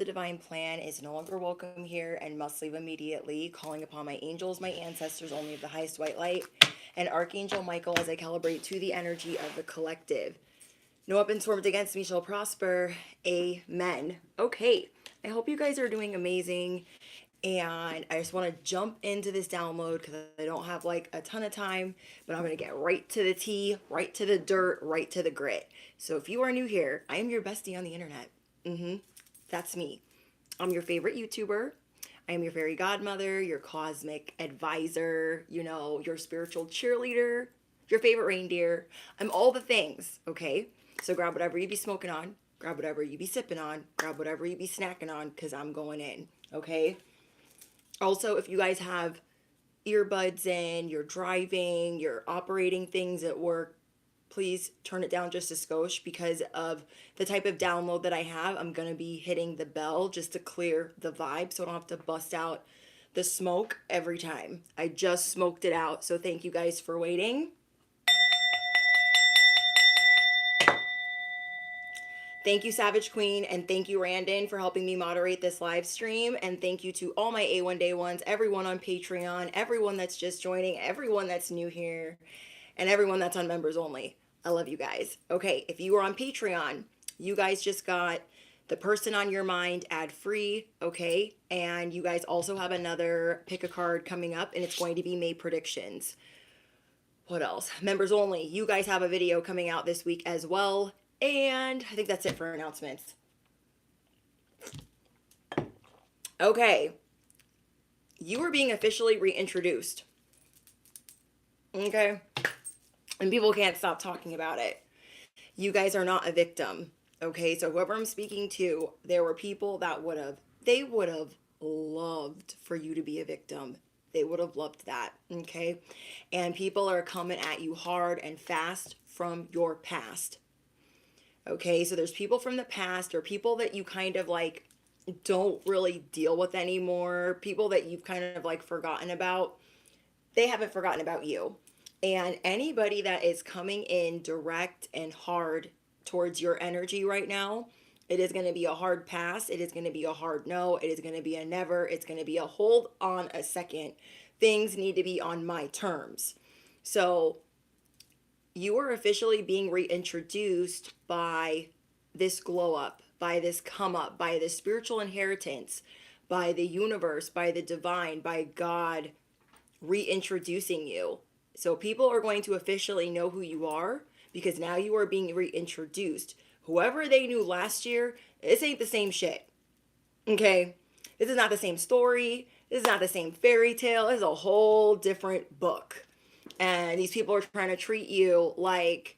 the divine plan is no longer welcome here and must leave immediately. Calling upon my angels, my ancestors, only of the highest white light, and Archangel Michael as I calibrate to the energy of the collective. No weapons formed against me shall prosper. Amen. Okay, I hope you guys are doing amazing. And I just want to jump into this download because I don't have like a ton of time, but I'm going to get right to the tea, right to the dirt, right to the grit. So if you are new here, I am your bestie on the internet. That's me. I'm your favorite YouTuber. I am your fairy godmother, your cosmic advisor, your spiritual cheerleader, your favorite reindeer. I'm all the things, okay? So grab whatever you be smoking on, grab whatever you be sipping on, grab whatever you be snacking on, because I'm going in, okay? Also, if you guys have earbuds in, you're driving, you're operating things at work, please turn it down just a skosh because of the type of download that I have. I'm going to be hitting the bell just to clear the vibe so I don't have to bust out the smoke every time. I just smoked it out, so thank you guys for waiting. Thank you, Savage Queen, and thank you, Randon, for helping me moderate this live stream. And thank you to all my A1 Day Ones, everyone on Patreon, everyone that's just joining, everyone that's new here, and everyone that's on members only. I love you guys. Okay, if you are on Patreon, you guys just got the person on your mind ad free, okay? And you guys also have another pick a card coming up, and it's going to be May predictions. What else? Members only. You guys have a video coming out this week as well. And I think that's it for announcements. Okay. You are being officially reintroduced. Okay? And people can't stop talking about it. You guys are not a victim. Okay? So whoever I'm speaking to, there were people that would have loved for you to be a victim. They would have loved that. Okay? And people are coming at you hard and fast from your past. Okay, so there's people from the past or people that you kind of like don't really deal with anymore, people that you've kind of like forgotten about. They haven't forgotten about you. And anybody that is coming in direct and hard towards your energy right now, it is going to be a hard pass. It is going to be a hard no. It is going to be a never. It's going to be a hold on a second. Things need to be on my terms. So you are officially being reintroduced by this glow up, by this come up, by this spiritual inheritance, by the universe, by the divine, by God reintroducing you. So people are going to officially know who you are because now you are being reintroduced. Whoever they knew last year, this ain't the same shit. Okay? This is not the same story. This is not the same fairy tale. This is a whole different book. And these people are trying to treat you like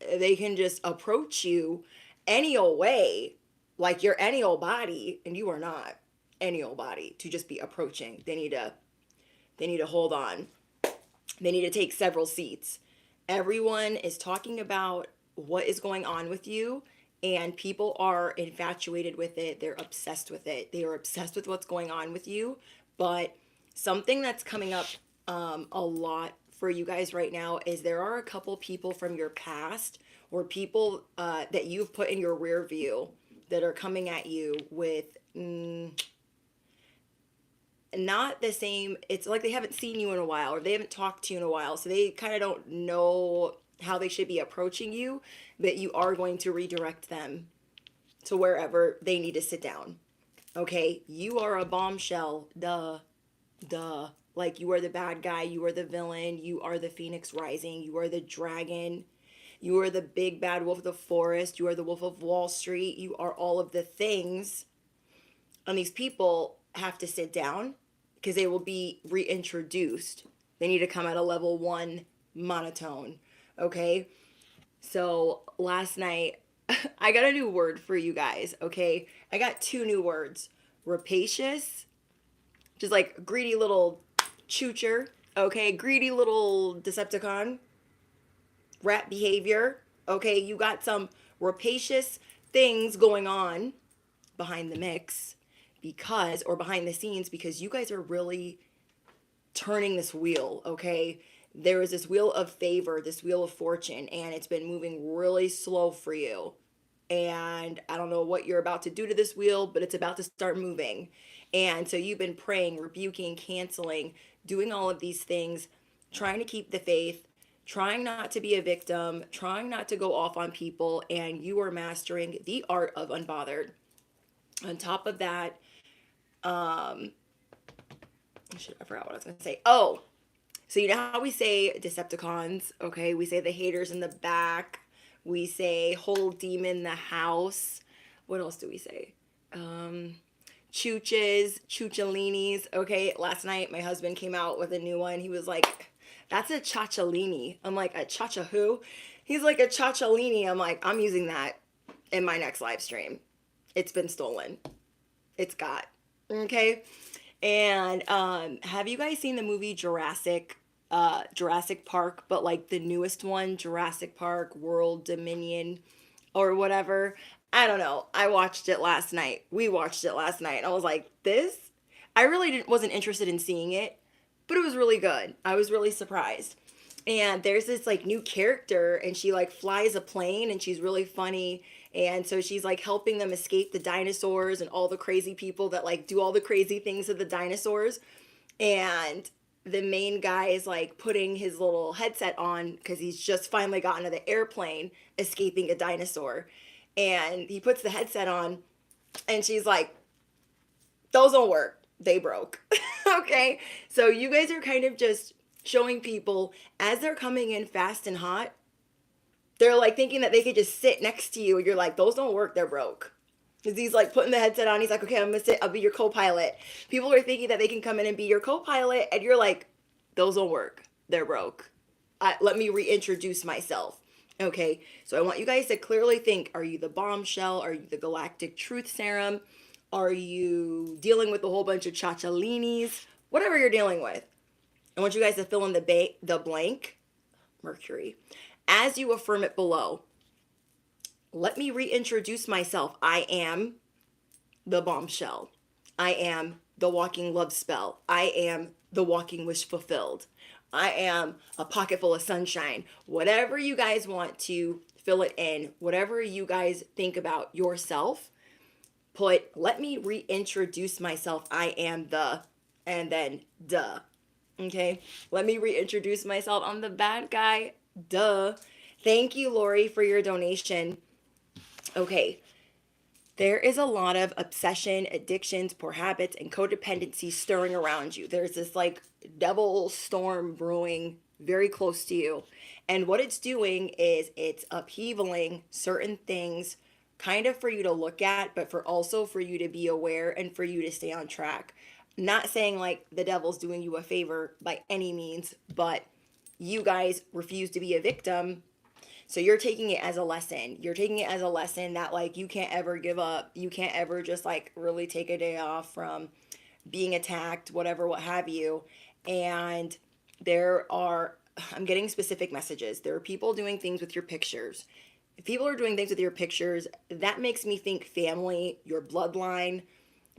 they can just approach you any old way, like you're any old body, and you are not any old body to just be approaching. They need to hold on. They need to take several seats. Everyone is talking about what is going on with you, and people are infatuated with it. They're obsessed with it. They are obsessed with what's going on with you. But something that's coming up a lot for you guys right now is there are a couple people from your past or people that you've put in your rear view that are coming at you with not the same. It's like they haven't seen you in a while or they haven't talked to you in a while, so they kind of don't know how they should be approaching you, but you are going to redirect them to wherever they need to sit down. Okay, you are a bombshell. Duh. Like, you are the bad guy, you are the villain, you are the phoenix rising, you are the dragon, you are the big bad wolf of the forest, you are the wolf of Wall Street, you are all of the things. And these people have to sit down because they will be reintroduced. They need to come at a level 1 monotone. Okay? So last night, I got a new word for you guys. Okay? I got 2 new words. Rapacious, just like greedy little choocher, okay, greedy little Decepticon, rat behavior, okay, you got some rapacious things going on behind the mix or behind the scenes because you guys are really turning this wheel, okay? There is this wheel of favor, this wheel of fortune, and it's been moving really slow for you, and I don't know what you're about to do to this wheel, but it's about to start moving. And so you've been praying, rebuking, canceling, doing all of these things, trying to keep the faith, trying not to be a victim, trying not to go off on people, and you are mastering the art of unbothered. On top of that, um, I forgot what I was going to say. Oh, so you know how we say Decepticons, okay? We say the haters in the back. We say whole demon the house. What else do we say? Chooches, choochalinis. Okay, last night my husband came out with a new one. He was like, that's a chachalini. I'm like, a chacha who? He's like, a chachalini. I'm like, I'm using that in my next live stream. It's been stolen. It's got. Okay? And have you guys seen the movie Jurassic Park, but like the newest one, Jurassic Park World Dominion or whatever? I don't know. I watched it last night. We watched it last night. I was like, this? I really wasn't interested in seeing it, but it was really good. I was really surprised. And there's this like new character, and she like flies a plane, and she's really funny. And so she's like helping them escape the dinosaurs and all the crazy people that like do all the crazy things to the dinosaurs. And the main guy is like putting his little headset on because he's just finally gotten to the airplane escaping a dinosaur. And he puts the headset on, and she's like, those don't work. They broke. Okay. So you guys are kind of just showing people as they're coming in fast and hot, they're like thinking that they could just sit next to you. You're like, those don't work. They're broke. Because he's like putting the headset on. He's like, okay, I'm going to sit. I'll be your co-pilot. People are thinking that they can come in and be your co-pilot. And you're like, those don't work. They're broke. Let me reintroduce myself. Okay. So I want you guys to clearly think, are you the bombshell? Are you the galactic truth serum? Are you dealing with a whole bunch of chachalinis? Whatever you're dealing with. I want you guys to fill in the blank. Mercury. As you affirm it below, let me reintroduce myself. I am the bombshell. I am the walking love spell. I am the walking wish fulfilled. I am a pocket full of sunshine. Whatever you guys want to fill it in, whatever you guys think about yourself, let me reintroduce myself. I am the, and then duh. Okay? Let me reintroduce myself. I'm the bad guy. Duh. Thank you, Lori, for your donation. Okay. There is a lot of obsession, addictions, poor habits, and codependency stirring around you. There's this like devil storm brewing very close to you. And what it's doing is it's upheavaling certain things kind of for you to look at, but also for you to be aware and for you to stay on track. Not saying like the devil's doing you a favor by any means, but you guys refuse to be a victim. So you're taking it as a lesson. You're taking it as a lesson that like you can't ever give up. You can't ever just like really take a day off from being attacked, whatever, what have you. And I'm getting specific messages. There are people doing things with your pictures. If people are doing things with your pictures, that makes me think family, your bloodline,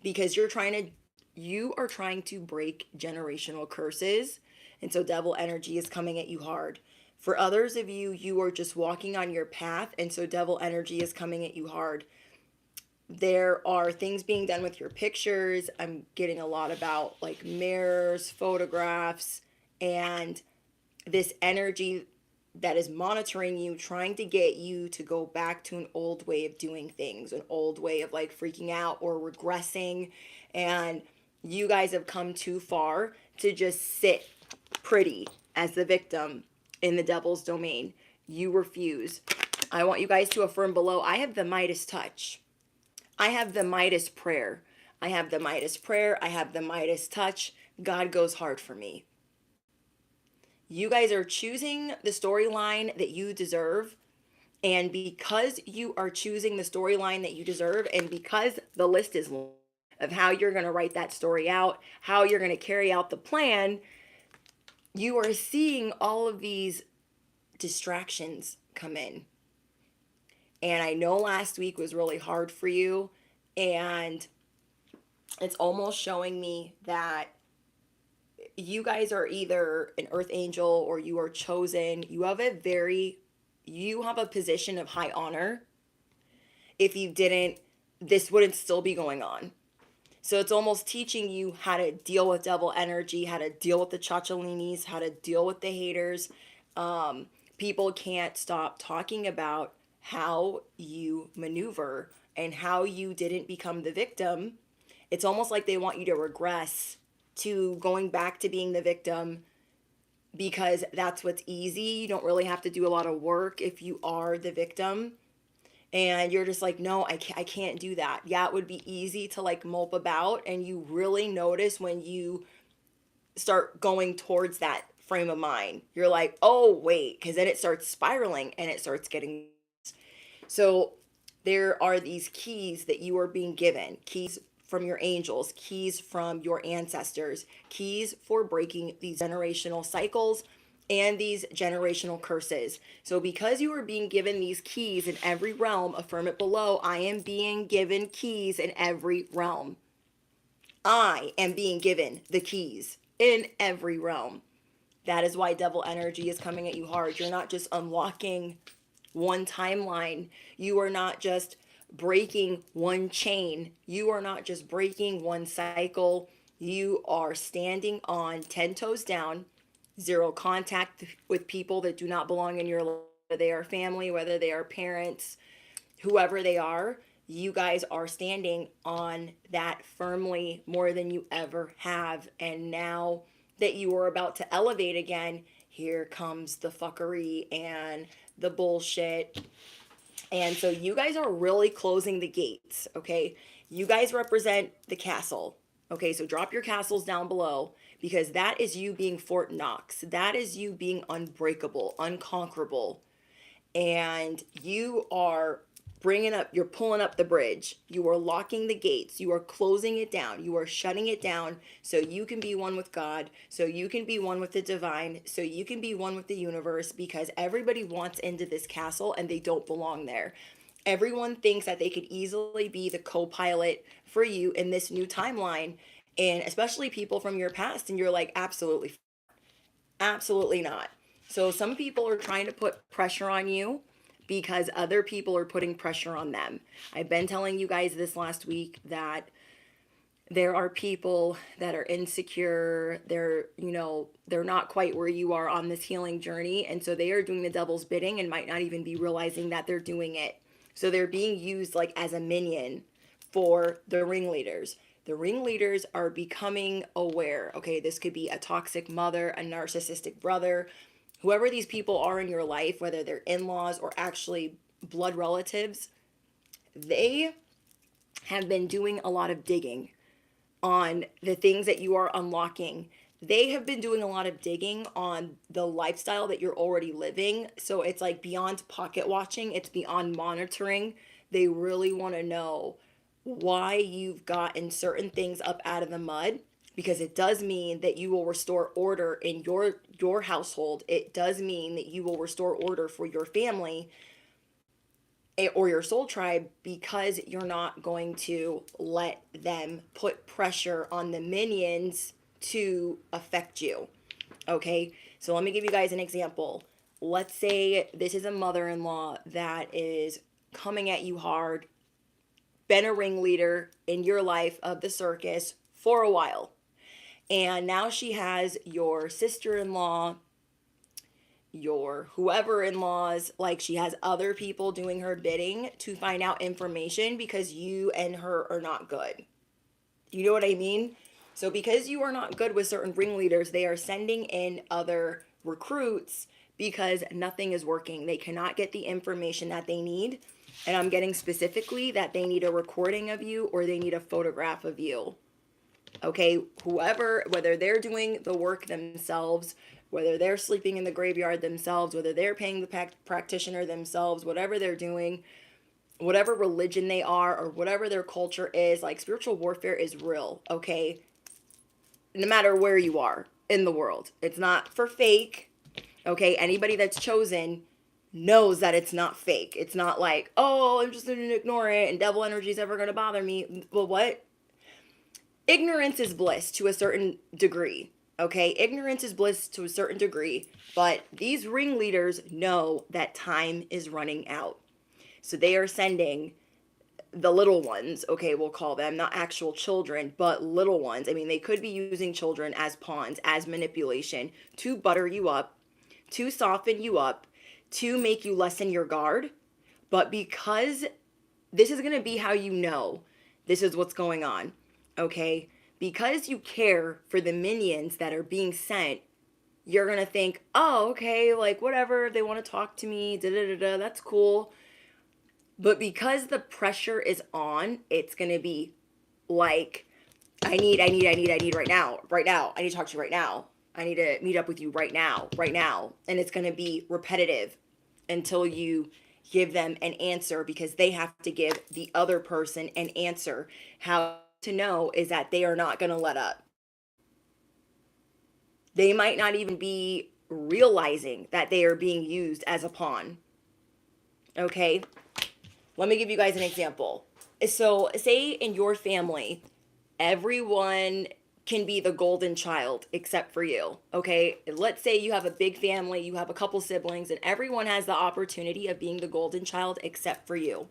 because you are trying to break generational curses. And so devil energy is coming at you hard. For others of you, you are just walking on your path, and so devil energy is coming at you hard. There are things being done with your pictures. I'm getting a lot about like mirrors, photographs, and this energy that is monitoring you, trying to get you to go back to an old way of doing things, an old way of like freaking out or regressing. And you guys have come too far to just sit pretty as the victim in the devil's domain. You refuse. I want you guys to affirm below, I have the Midas touch. I have the Midas prayer. I have the Midas prayer. I have the Midas touch. God goes hard for me. You guys are choosing the storyline that you deserve. And because you are choosing the storyline that you deserve, and because the list is long of how you're going to write that story out, how you're going to carry out the plan, you are seeing all of these distractions come in. And I know last week was really hard for you, and it's almost showing me that you guys are either an earth angel or you are chosen. You have a position of high honor, if you didn't, this wouldn't still be going on. So it's almost teaching you how to deal with devil energy, how to deal with the chachalinis, how to deal with the haters. People can't stop talking about how you maneuver and how you didn't become the victim. It's almost like they want you to regress to going back to being the victim because that's what's easy. You don't really have to do a lot of work if you are the victim. And you're just like, no, I can't do that. Yeah, it would be easy to like mope about, and you really notice when you start going towards that frame of mind. You're like, oh, wait, because then it starts spiraling and it starts getting. So there are these keys that you are being given, keys from your angels, keys from your ancestors, keys for breaking these generational cycles and these generational curses. So because you are being given these keys in every realm, affirm it below, I am being given keys in every realm. I am being given the keys in every realm. That is why devil energy is coming at you hard. You're not just unlocking one timeline. You are not just breaking one chain. You are not just breaking one cycle. You are standing on 10 toes down, zero contact with people that do not belong in your life, whether they are family, whether they are parents, whoever they are. You guys are standing on that firmly more than you ever have. And now that you are about to elevate again, here comes the fuckery and the bullshit. And so you guys are really closing the gates, okay? You guys represent the castle. Okay, so drop your castles down below, because that is you being Fort Knox. That is you being unbreakable, unconquerable. And you are you're pulling up the bridge. You are locking the gates. You are closing it down. You are shutting it down so you can be one with God, so you can be one with the divine, so you can be one with the universe, because everybody wants into this castle and they don't belong there. Everyone thinks that they could easily be the co-pilot for you in this new timeline, and especially people from your past, and you're like, absolutely not. So some people are trying to put pressure on you because other people are putting pressure on them. I've been telling you guys this last week that there are people that are insecure. They're not quite where you are on this healing journey, and so they are doing the devil's bidding and might not even be realizing that they're doing it. So they're being used like as a minion for the ringleaders. The ringleaders are becoming aware. Okay, this could be a toxic mother, a narcissistic brother, whoever these people are in your life, whether they're in-laws or actually blood relatives. They have been doing a lot of digging on the things that you are unlocking. They have been doing a lot of digging on the lifestyle that you're already living. So it's like beyond pocket watching, it's beyond monitoring. They really want to know why you've gotten certain things up out of the mud, because it does mean that you will restore order in your household. It does mean that you will restore order for your family or your soul tribe, because you're not going to let them put pressure on the minions to affect you. Okay, so let me give you guys an example. Let's say this is a mother-in-law that is coming at you hard, been a ringleader in your life of the circus for a while. And now she has your sister-in-law, your whoever in-laws, like she has other people doing her bidding to find out information because you and her are not good. You know what I mean? So because you are not good with certain ringleaders, they are sending in other recruits because nothing is working. They cannot get the information that they need. And I'm getting specifically that they need a recording of you or they need a photograph of you. Okay, whoever, whether they're doing the work themselves, whether they're sleeping in the graveyard themselves, whether they're paying the practitioner themselves, whatever they're doing, whatever religion they are, or whatever their culture is, like spiritual warfare is real, okay? No matter where you are in the world. It's not for fake, okay? Anybody that's chosen knows that it's not fake. It's not like, oh, I'm just going to ignore it and devil energy is ever going to bother me. Well, what? Ignorance is bliss to a certain degree, okay? Ignorance is bliss to a certain degree, but these ringleaders know that time is running out. So they are sending the little ones, okay, we'll call them, not actual children, but little ones. I mean, they could be using children as pawns, as manipulation to butter you up, to soften you up, to make you lessen your guard. But because this is going to be how you know this is what's going on, okay? Because you care for the minions that are being sent, you're going to think, oh, okay, like whatever, they want to talk to me, da-da-da-da, that's cool. But because the pressure is on, it's going to be like, I need right now. I need to talk to you right now. I need to meet up with you right now. And it's going to be repetitive until you give them an answer, because they have to give the other person an answer. How to know is that they are not going to let up. They might not even be realizing that they are being used as a pawn. Okay? Let me give you guys an example. So, say in your family, everyone can be the golden child except for you, okay? Let's say you have a big family, you have a couple siblings, and everyone has the opportunity of being the golden child except for you.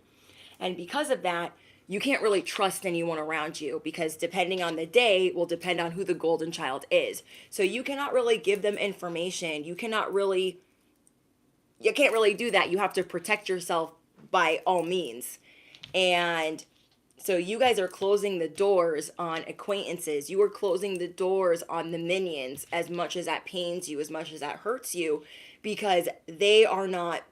And because of that, you can't really trust anyone around you, because depending on the day will depend on who the golden child is. So you cannot really give them information. You can't really do that. You have to protect yourself by all means. And so you guys are closing the doors on acquaintances. You are closing the doors on the minions, as much as that pains you, as much as that hurts you, because they are not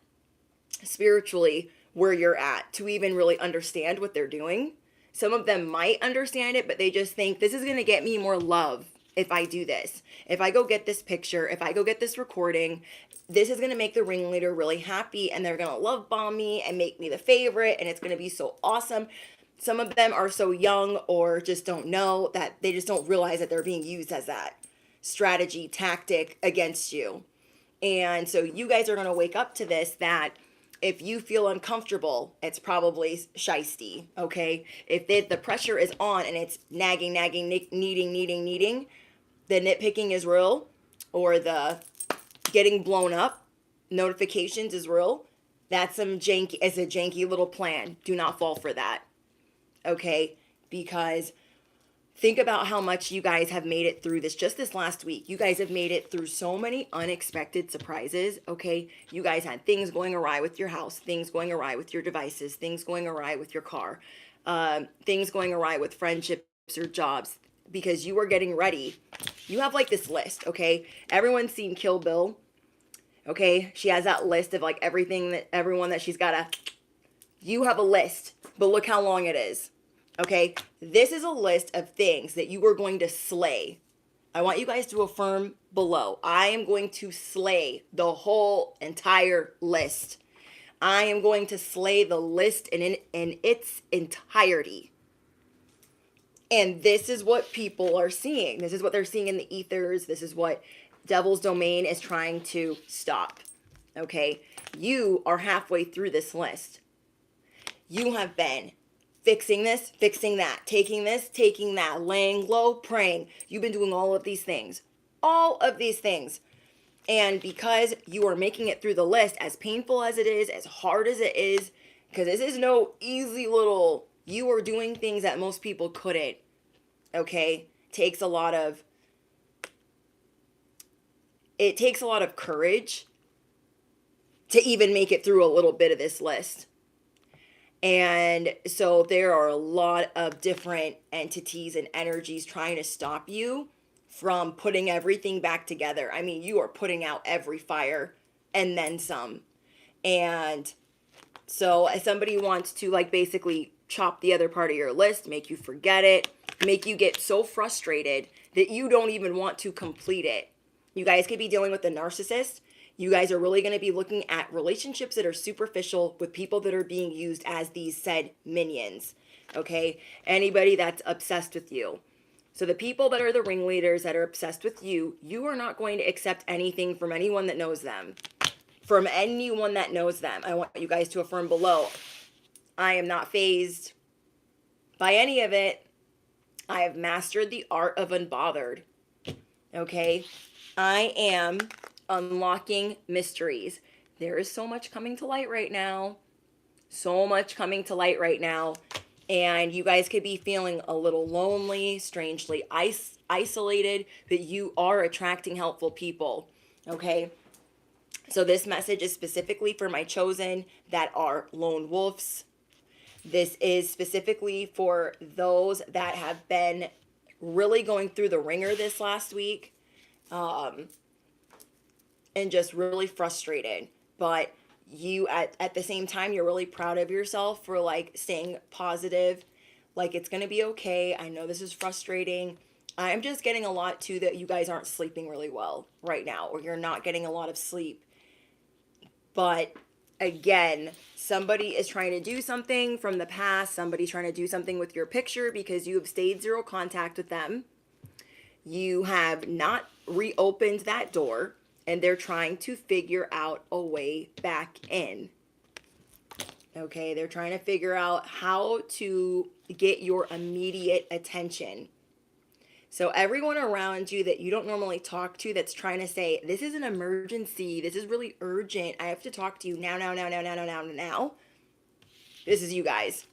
spiritually where you're at to even really understand what they're doing. Some of them might understand it, but they just think, this is going to get me more love if I do this. If I go get this picture, if I go get this recording, this is going to make the ringleader really happy, and they're going to love bomb me and make me the favorite, and it's going to be so awesome. Some of them are so young or just don't know, that they just don't realize that they're being used as that strategy, tactic against you. And so you guys are going to wake up to this, that if you feel uncomfortable, it's probably shisty, okay? If the pressure is on and it's nagging, needing, the nitpicking is real, or the getting blown up notifications is real, that's it's a janky little plan. Do not fall for that, okay? Because think about how much you guys have made it through this last week. You guys have made it through so many unexpected surprises, okay? You guys had things going awry with your house, things going awry with your devices, things going awry with your car, things going awry with friendships or jobs, because you were getting ready. You have like this list, okay? Everyone's seen Kill Bill, okay? She has that list of like everyone that she's gotta, you have a list, but look how long it is. Okay, this is a list of things that you are going to slay. I want you guys to affirm below. I am going to slay the whole entire list. I am going to slay the list in its entirety. And this is what people are seeing. This is what they're seeing in the ethers. This is what Devil's Domain is trying to stop. Okay, you are halfway through this list. You have been fixing this, fixing that, taking this, taking that, laying low, praying. You've been doing all of these things. All of these things. And because you are making it through the list, as painful as it is, as hard as it is, because this is no easy little, you are doing things that most people couldn't. Okay? It takes a lot of courage to even make it through a little bit of this list. And so there are a lot of different entities and energies trying to stop you from putting everything back together. I mean, you are putting out every fire and then some. And so if somebody wants to like basically chop the other part of your list, make you forget it, make you get so frustrated that you don't even want to complete it. You guys could be dealing with a narcissist. You guys are really going to be looking at relationships that are superficial with people that are being used as these said minions, okay? Anybody that's obsessed with you. So the people that are the ringleaders that are obsessed with you, you are not going to accept anything from anyone that knows them. From anyone that knows them. I want you guys to affirm below. I am not fazed by any of it. I have mastered the art of unbothered, okay? I am unlocking mysteries. There is so much coming to light right now. So much coming to light right now. And you guys could be feeling a little lonely, strangely isolated, but you are attracting helpful people. Okay? So this message is specifically for my chosen that are lone wolves. This is specifically for those that have been really going through the ringer this last week, and just really frustrated. But you at the same time, you're really proud of yourself for like staying positive, like it's gonna be okay. I know this is frustrating. I'm just getting a lot too that you guys aren't sleeping really well right now, or you're not getting a lot of sleep. But again, somebody is trying to do something from the past. Somebody's trying to do something with your picture because you have stayed zero contact with them. You have not reopened that door, and they're trying to figure out a way back in. Okay, they're trying to figure out how to get your immediate attention. So everyone around you that you don't normally talk to that's trying to say, this is an emergency, this is really urgent, I have to talk to you now, now, now, now, now, now, now, now. This is you guys.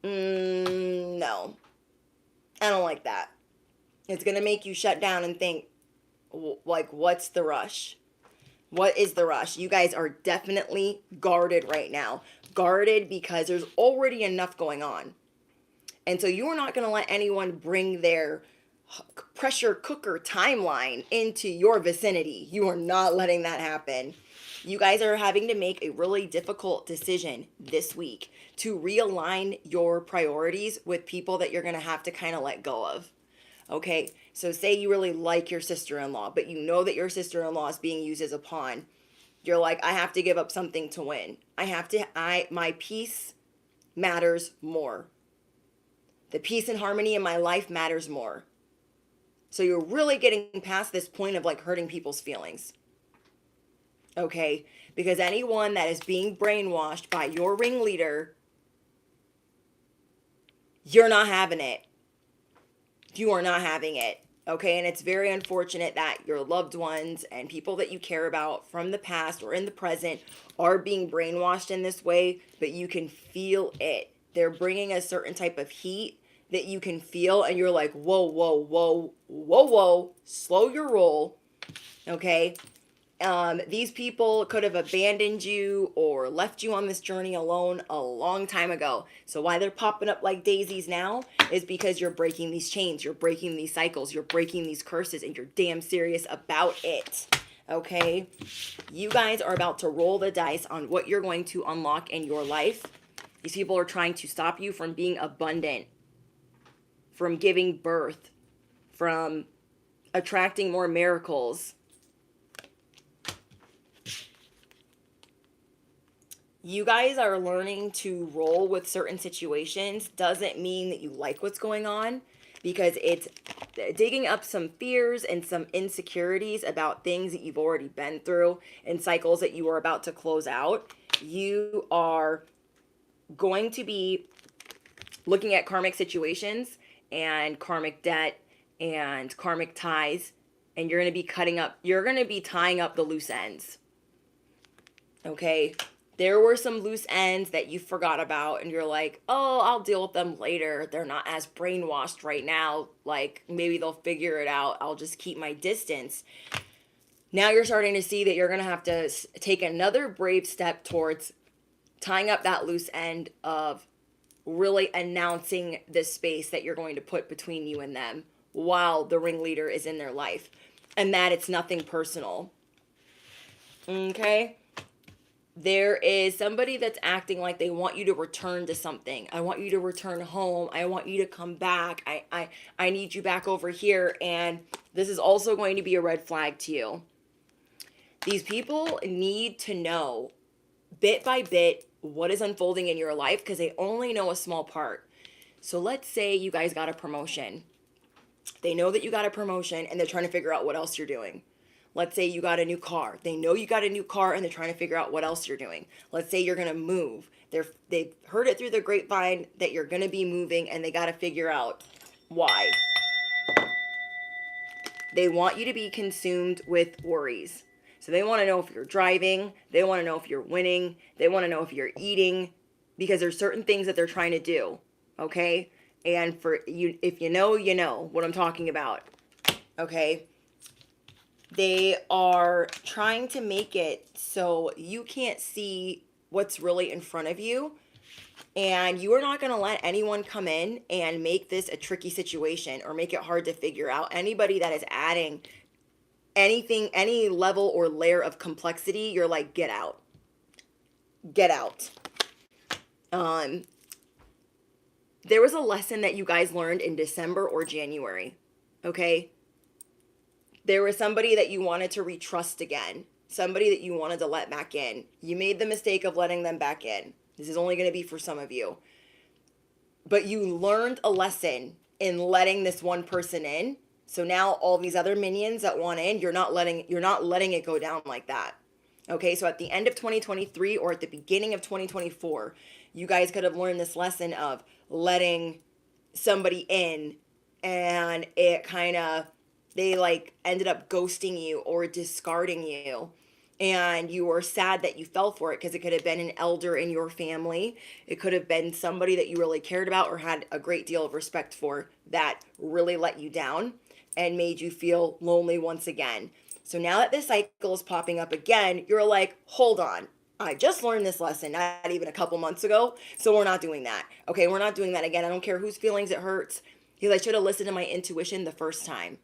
No. I don't like that. It's going to make you shut down and think, like, what's the rush? What is the rush? You guys are definitely guarded right now. Guarded because there's already enough going on. And so you are not going to let anyone bring their pressure cooker timeline into your vicinity. You are not letting that happen. You guys are having to make a really difficult decision this week to realign your priorities with people that you're going to have to kind of let go of. Okay, so say you really like your sister-in-law, but you know that your sister-in-law is being used as a pawn. You're like, I have to give up something to win. My peace matters more. The peace and harmony in my life matters more. So you're really getting past this point of like hurting people's feelings. Okay, because anyone that is being brainwashed by your ringleader, you're not having it. You are not having it. Okay, and it's very unfortunate that your loved ones and people that you care about from the past or in the present are being brainwashed in this way, but you can feel it. They're bringing a certain type of heat that you can feel, and you're like, whoa, whoa, whoa, whoa, whoa, slow your roll. Okay, these people could have abandoned you or left you on this journey alone a long time ago. So why they're popping up like daisies now is because you're breaking these chains, you're breaking these cycles, you're breaking these curses, and you're damn serious about it. Okay? You guys are about to roll the dice on what you're going to unlock in your life. These people are trying to stop you from being abundant, from giving birth, from attracting more miracles. You guys are learning to roll with certain situations. Doesn't mean that you like what's going on, because it's digging up some fears and some insecurities about things that you've already been through and cycles that you are about to close out. You are going to be looking at karmic situations and karmic debt and karmic ties, and you're going to be tying up the loose ends. Okay? There were some loose ends that you forgot about, and you're like, oh, I'll deal with them later. They're not as brainwashed right now. Like, maybe they'll figure it out. I'll just keep my distance. Now you're starting to see that you're going to have to take another brave step towards tying up that loose end of really announcing this space that you're going to put between you and them while the ringleader is in their life, and that it's nothing personal. Okay? There is somebody that's acting like they want you to return to something. I want you to return home. I want you to come back. I need you back over here. And this is also going to be a red flag to you. These people need to know bit by bit what is unfolding in your life, because they only know a small part. So let's say you guys got a promotion. They know that you got a promotion, and they're trying to figure out what else you're doing. Let's say you got a new car. They know you got a new car, and they're trying to figure out what else you're doing. Let's say you're going to move. They've heard it through the grapevine that you're going to be moving, and they got to figure out why. They want you to be consumed with worries. So they want to know if you're driving. They want to know if you're winning. They want to know if you're eating. because there's certain things that they're trying to do, okay? And for you, if you know what I'm talking about, okay? They are trying to make it so you can't see what's really in front of you. And you are not going to let anyone come in and make this a tricky situation or make it hard to figure out. Anybody that is adding anything, any level or layer of complexity, you're like, get out. Get out. There was a lesson that you guys learned in December or January, okay? There was somebody that you wanted to retrust again, somebody that you wanted to let back in. You made the mistake of letting them back in. This is only going to be for some of you. But you learned a lesson in letting this one person in. So now all these other minions that want in, you're not letting it go down like that. Okay, so at the end of 2023 or at the beginning of 2024, you guys could have learned this lesson of letting somebody in, and it kind of, they like ended up ghosting you or discarding you. And you were sad that you fell for it, because it could have been an elder in your family. It could have been somebody that you really cared about or had a great deal of respect for that really let you down and made you feel lonely once again. So now that this cycle is popping up again, you're like, hold on. I just learned this lesson not even a couple months ago, so we're not doing that. Okay, we're not doing that again. I don't care whose feelings it hurts, because I should have listened to my intuition the first time.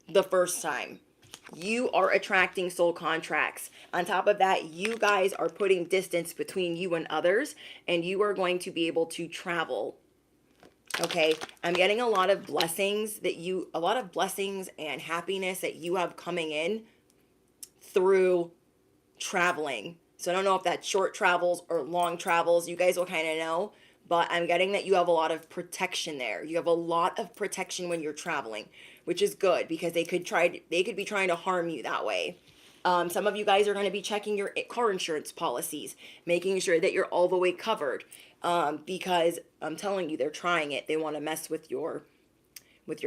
The first time. You are attracting soul contracts. On top of that, you guys are putting distance between you and others, and you are going to be able to travel. Okay, I'm getting a lot of blessings and happiness that you have coming in through traveling. So I don't know if that's short travels or long travels. You guys will kind of know, but I'm getting that you have a lot of protection there. You have a lot of protection when you're traveling, which is good, because they could be trying to harm you that way. Some of you guys are going to be checking your car insurance policies, making sure that you're all the way covered, because I'm telling you, they're trying it. They want to mess with your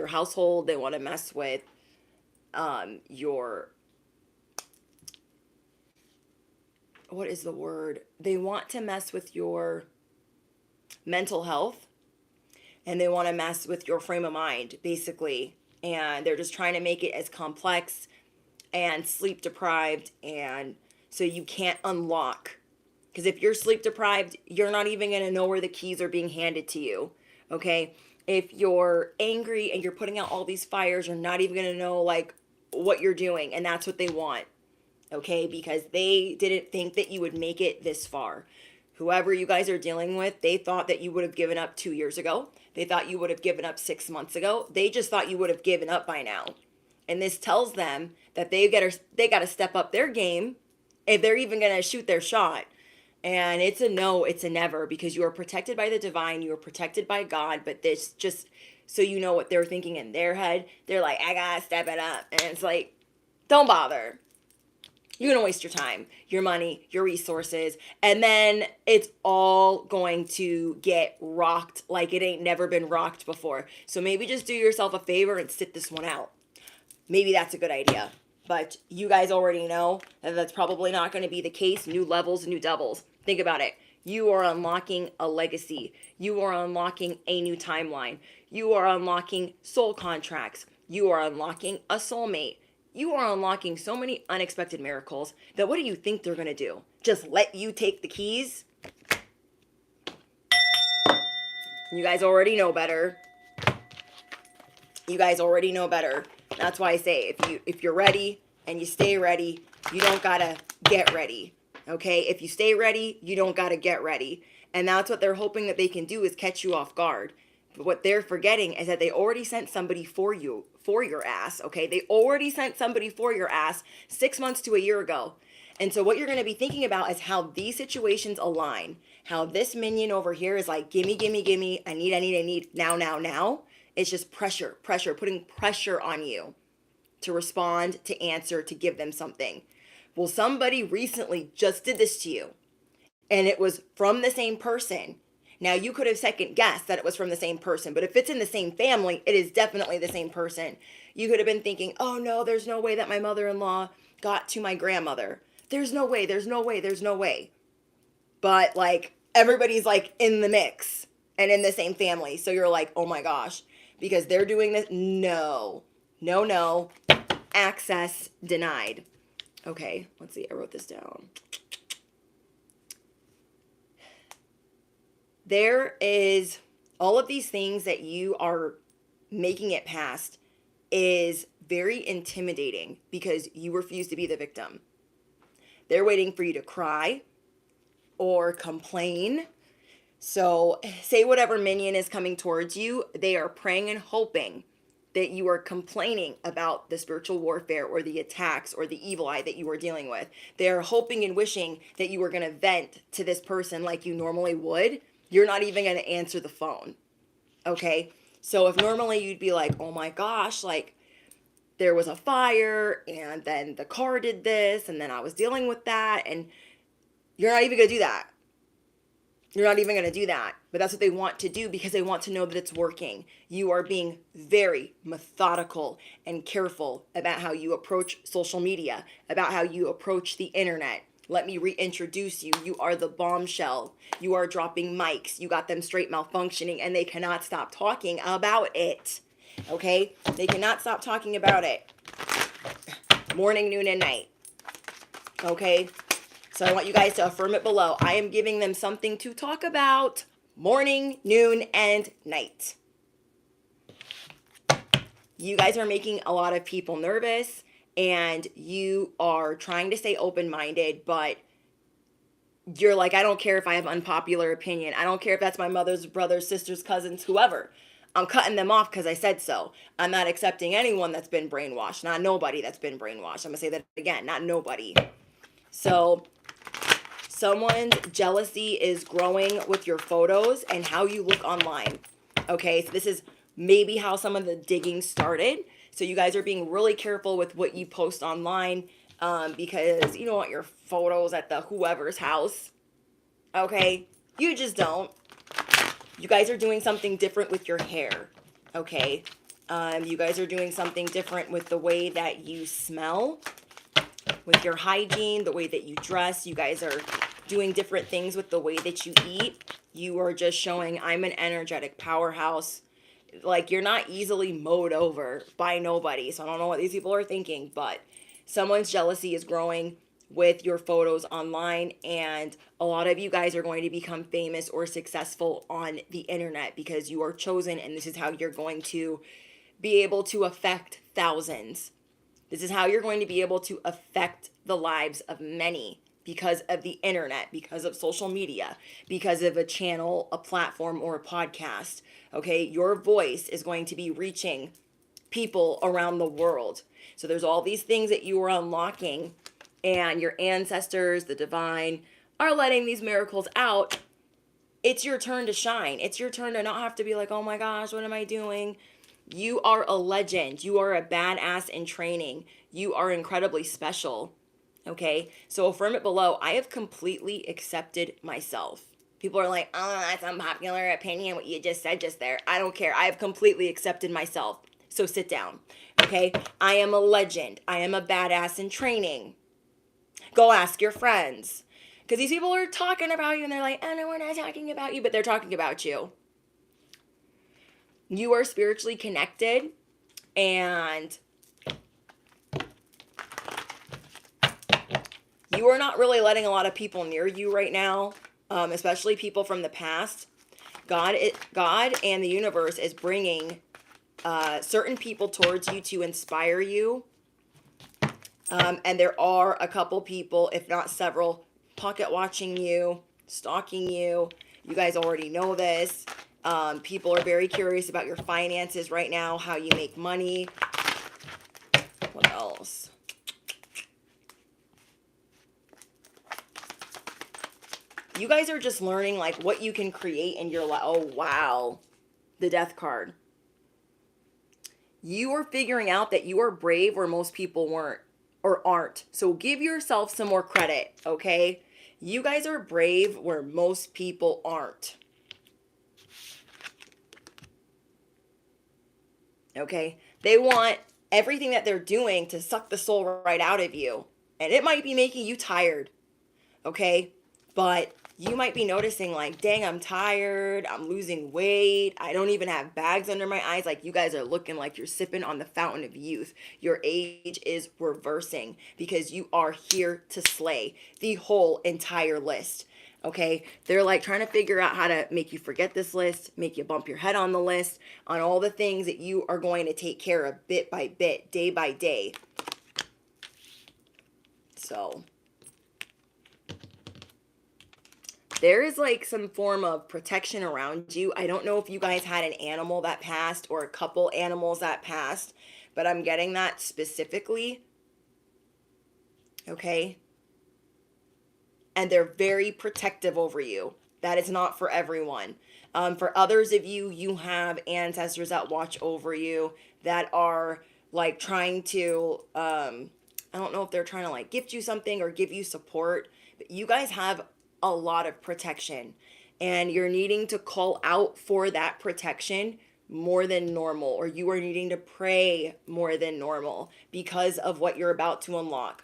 household. They want to mess with your, what is the word? They want to mess with your mental health, and they want to mess with your frame of mind, basically. And they're just trying to make it as complex and sleep deprived, and so you can't unlock. Because if you're sleep deprived, you're not even going to know where the keys are being handed to you. Okay? If you're angry and you're putting out all these fires, you're not even going to know like what you're doing, and that's what they want. Okay? Because they didn't think that you would make it this far. Whoever you guys are dealing with, they thought that you would have given up 2 years ago. They thought you would have given up 6 months ago. They just thought you would have given up by now. And this tells them that they got to step up their game if they're even going to shoot their shot. And it's a no, it's a never, because you are protected by the divine. You are protected by God. But this, just so you know what they're thinking in their head, they're like, I got to step it up. And it's like, don't bother. You're going to waste your time, your money, your resources, and then it's all going to get rocked like it ain't never been rocked before. So maybe just do yourself a favor and sit this one out. Maybe that's a good idea. But you guys already know that that's probably not going to be the case. New levels, new doubles. Think about it. You are unlocking a legacy. You are unlocking a new timeline. You are unlocking soul contracts. You are unlocking a soulmate. You are unlocking so many unexpected miracles that what do you think they're going to do? Just let you take the keys? You guys already know better. You guys already know better. That's why I say if you're ready and you stay ready, you don't got to get ready. Okay? If you stay ready, you don't got to get ready. And that's what they're hoping that they can do, is catch you off guard. But what they're forgetting is that they already sent somebody for you, for your ass, okay? They already sent somebody for your ass 6 months to a year ago. And so what you're going to be thinking about is how these situations align. How this minion over here is like, gimme, gimme, gimme, I need, now. It's just pressure, putting pressure on you to respond, to answer, to give them something. Well, somebody recently just did this to you, and it was from the same person. Now, you could have second guessed that it was from the same person, but if it's in the same family, it is definitely the same person. You could have been thinking, oh no, there's no way that my mother-in-law got to my grandmother. There's no way. but like everybody's like in the mix and in the same family. So you're like, oh my gosh, because they're doing this. No, no, no. Access denied. Okay, let's see. I wrote this down. There is all of these things that you are making it past is very intimidating because you refuse to be the victim. They're waiting for you to cry or complain. So say whatever minion is coming towards you, they are praying and hoping that you are complaining about the spiritual warfare or the attacks or the evil eye that you are dealing with. They are hoping and wishing that you were going to vent to this person like you normally would. You're not even going to answer the phone. Okay? So if normally you'd be like, oh my gosh, like there was a fire and then the car did this and then I was dealing with that, and you're not even going to do that. You're not even going to do that. But that's what they want to do because they want to know that it's working. You are being very methodical and careful about how you approach social media, about how you approach the internet. Let me reintroduce you. You are the bombshell. You are dropping mics. You got them straight malfunctioning and they cannot stop talking about it. Okay? They cannot stop talking about it. Morning, noon, and night. Okay? So I want you guys to affirm it below. I am giving them something to talk about morning, noon, and night. You guys are making a lot of people nervous and you are trying to stay open-minded, but you're like, I don't care if I have unpopular opinion. I don't care if that's my mother's, brother's, sister's, cousins, whoever. I'm cutting them off because I said so. I'm not accepting anyone that's been brainwashed. Not nobody that's been brainwashed. I'm going to say that again. Not nobody. So someone's jealousy is growing with your photos and how you look online. Okay, so this is maybe how some of the digging started. So you guys are being really careful with what you post online because you don't want your photos at the whoever's house. Okay, you just don't. You guys are doing something different with your hair. Okay, you guys are doing something different with the way that you smell, with your hygiene, the way that you dress. You guys are doing different things with the way that you eat. You are just showing I'm an energetic powerhouse. Like, you're not easily mowed over by nobody. So I don't know what these people are thinking, but someone's jealousy is growing with your photos online, and a lot of you guys are going to become famous or successful on the internet because you are chosen, and this is how you're going to be able to affect thousands. This is how you're going to be able to affect the lives of many because of the internet, because of social media, because of a channel, a platform, or a podcast. Okay, your voice is going to be reaching people around the world. So there's all these things that you are unlocking, and your ancestors, the divine, are letting these miracles out. It's your turn to shine. It's your turn to not have to be like, oh my gosh, what am I doing? You are a legend. You are a badass in training. You are incredibly special. Okay, so affirm it below. I have completely accepted myself. People are like, oh, that's unpopular opinion, what you just said just there. I don't care. I have completely accepted myself. So sit down. Okay, I am a legend. I am a badass in training. Go ask your friends. Because these people are talking about you and they're like, oh no, we're not talking about you, but they're talking about you. You are spiritually connected, and you are not really letting a lot of people near you right now, especially people from the past. God and the universe is bringing certain people towards you to inspire you. And there are a couple people, if not several, pocket watching you, stalking you. You guys already know this. People are very curious about your finances right now, how you make money. What else? You guys are just learning like what you can create in your life. Oh, wow. The Death card. You are figuring out that you are brave where most people weren't or aren't. So give yourself some more credit, okay? You guys are brave where most people aren't. Okay? They want everything that they're doing to suck the soul right out of you. And it might be making you tired. Okay? But you might be noticing like, dang, I'm tired, I'm losing weight, I don't even have bags under my eyes. Like, you guys are looking like you're sipping on the fountain of youth. Your age is reversing because you are here to slay the whole entire list. Okay, they're like trying to figure out how to make you forget this list, make you bump your head on the list, on all the things that you are going to take care of bit by bit, day by day. So there is like some form of protection around you. I don't know if you guys had an animal that passed or a couple animals that passed, but I'm getting that specifically. Okay. And they're very protective over you. That is not for everyone. For others of you, you have ancestors that watch over you that are like trying to, I don't know if they're trying to like gift you something or give you support, but you guys have a lot of protection and you're needing to call out for that protection more than normal, or you are needing to pray more than normal because of what you're about to unlock.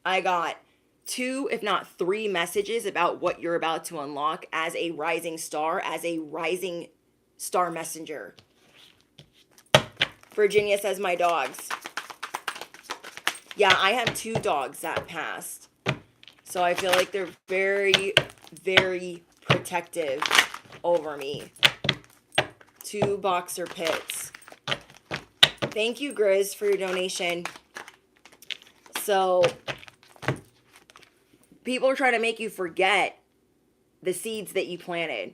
I got 2, if not 3 messages about what you're about to unlock as a rising star messenger. Virginia says, my dogs. Yeah, I have 2 dogs that passed. So I feel like they're very, very protective over me. 2 boxer pits. Thank you, Grizz, for your donation. So people are trying to make you forget the seeds that you planted.